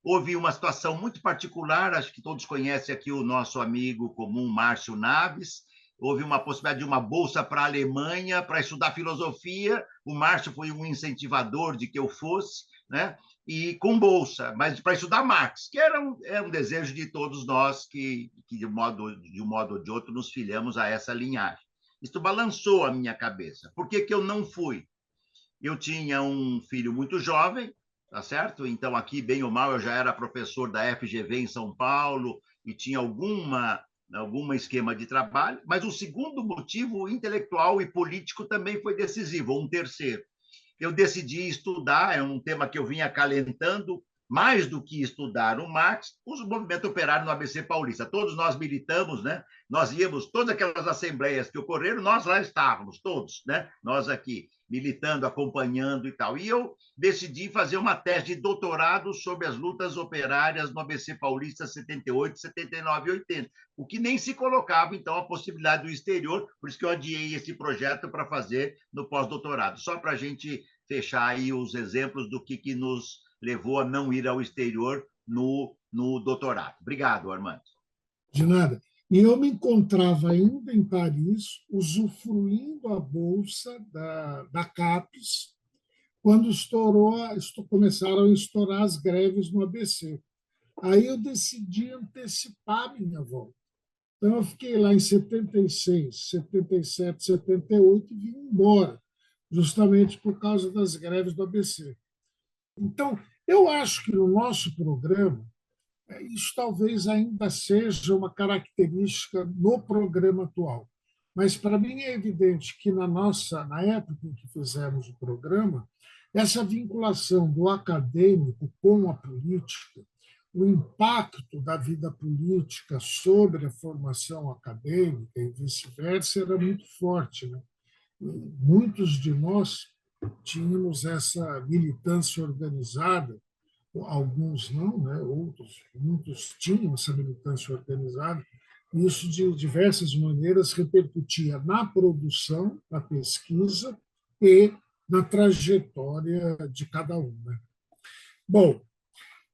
Houve uma situação muito particular, acho que todos conhecem aqui o nosso amigo comum, Márcio Naves. Houve uma possibilidade de uma bolsa para a Alemanha para estudar filosofia. O Márcio foi um incentivador de que eu fosse, né? E com bolsa, mas para estudar Marx, que era um desejo de todos nós que de um modo ou de outro, nos filiamos a essa linhagem. Isso balançou a minha cabeça. Por que eu não fui? Eu tinha um filho muito jovem, tá certo? Então, aqui, bem ou mal, eu já era professor da FGV em São Paulo e tinha algum esquema de trabalho, mas o segundo motivo intelectual e político também foi decisivo, um terceiro. Eu decidi estudar, é um tema que eu vinha acalentando, mais do que estudar o Marx, o movimento operário no ABC Paulista. Todos nós militamos, né? Nós íamos, todas aquelas assembleias que ocorreram, nós lá estávamos, todos, né? Nós aqui, militando, acompanhando e tal. E eu decidi fazer uma tese de doutorado sobre as lutas operárias no ABC Paulista 78, 79 e 80, o que nem se colocava, então, a possibilidade do exterior, por isso que eu adiei esse projeto para fazer no pós-doutorado. Só para a gente fechar aí os exemplos do que nos levou a não ir ao exterior no doutorado. Obrigado, Armando. De nada. E eu me encontrava ainda em Paris, usufruindo a bolsa da CAPES, quando começaram a estourar as greves no ABC. Aí eu decidi antecipar minha volta. Então, eu fiquei lá em 76, 77, 78 e vim embora, justamente por causa das greves do ABC. Então, eu acho que no nosso programa, isso talvez ainda seja uma característica no programa atual. Mas, para mim, é evidente que na época em que fizemos o programa, essa vinculação do acadêmico com a política, o impacto da vida política sobre a formação acadêmica e vice-versa era muito forte, né? Muitos de nós tínhamos essa militância organizada alguns não, né? Outros, muitos tinham essa militância organizada, e isso, de diversas maneiras, repercutia na produção, na pesquisa e na trajetória de cada um. Né? Bom,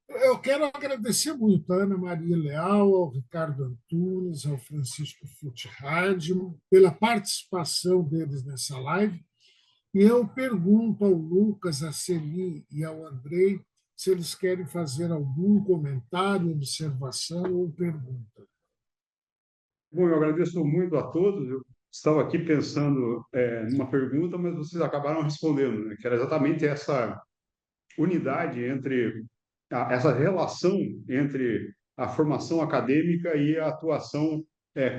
eu quero agradecer muito a Ana Maria Leal, ao Ricardo Antunes, ao Francisco Futhard, pela participação deles nessa live. E eu pergunto ao Lucas, à Celi e ao Andrei se eles querem fazer algum comentário, observação ou pergunta. Bom, eu agradeço muito a todos. Eu estava aqui pensando numa pergunta, mas vocês acabaram respondendo, né? Que era exatamente essa unidade entre essa relação entre a formação acadêmica e a atuação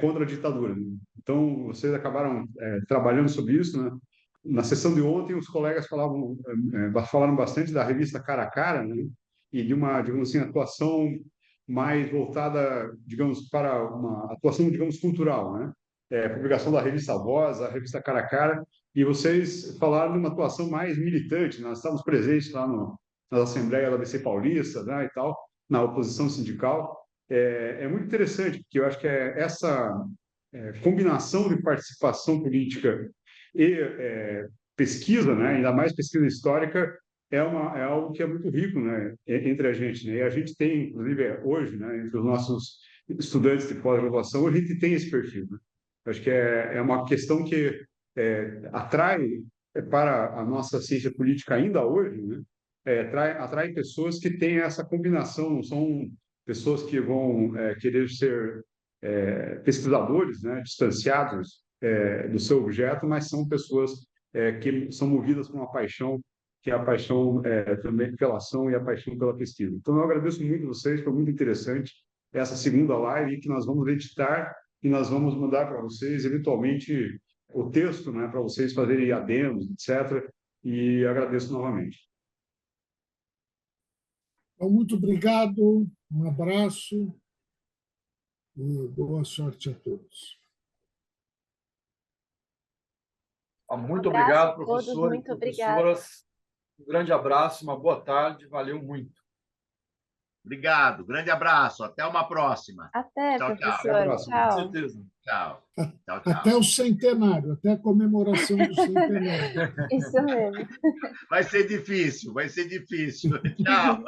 contra a ditadura. Né? Então, vocês acabaram trabalhando sobre isso, né? Na sessão de ontem, os colegas falaram bastante da revista Cara a Cara, né? E de uma, digamos assim, atuação mais voltada, digamos, para uma atuação, digamos, cultural, né? Publicação da revista Voz, a revista Cara a Cara, e vocês falaram de uma atuação mais militante. Nós estávamos presentes lá na Assembleia da ABC Paulista, né, e tal, na oposição sindical. É muito interessante, porque eu acho que essa combinação de participação política e pesquisa, né, ainda mais pesquisa histórica, é algo que é muito rico, né, entre a gente. Né? E a gente tem, inclusive, hoje, né, entre os nossos estudantes de pós-graduação, a gente tem esse perfil. Né? Acho que é uma questão que atrai para a nossa ciência política ainda hoje, né? Atrai pessoas que têm essa combinação, não são pessoas que vão querer ser pesquisadores, né, distanciados do seu objeto, mas são pessoas que são movidas por uma paixão, que é a paixão também pela ação e a paixão pela pesquisa. Então, eu agradeço muito a vocês, foi muito interessante essa segunda live que nós vamos editar e nós vamos mandar para vocês, eventualmente, o texto, né, para vocês fazerem adendos, etc. E agradeço novamente. Então, muito obrigado, um abraço e boa sorte a todos. Muito obrigado, professor muito e professoras. Um grande abraço, uma boa tarde, valeu muito. Obrigado, grande abraço, até uma próxima. Até, Tchau, tchau. professor. Até a próxima. Tchau. Com certeza. Tchau. Tchau, tchau. Até o centenário, até a comemoração do centenário. Isso mesmo. Vai ser difícil, vai ser difícil. Tchau.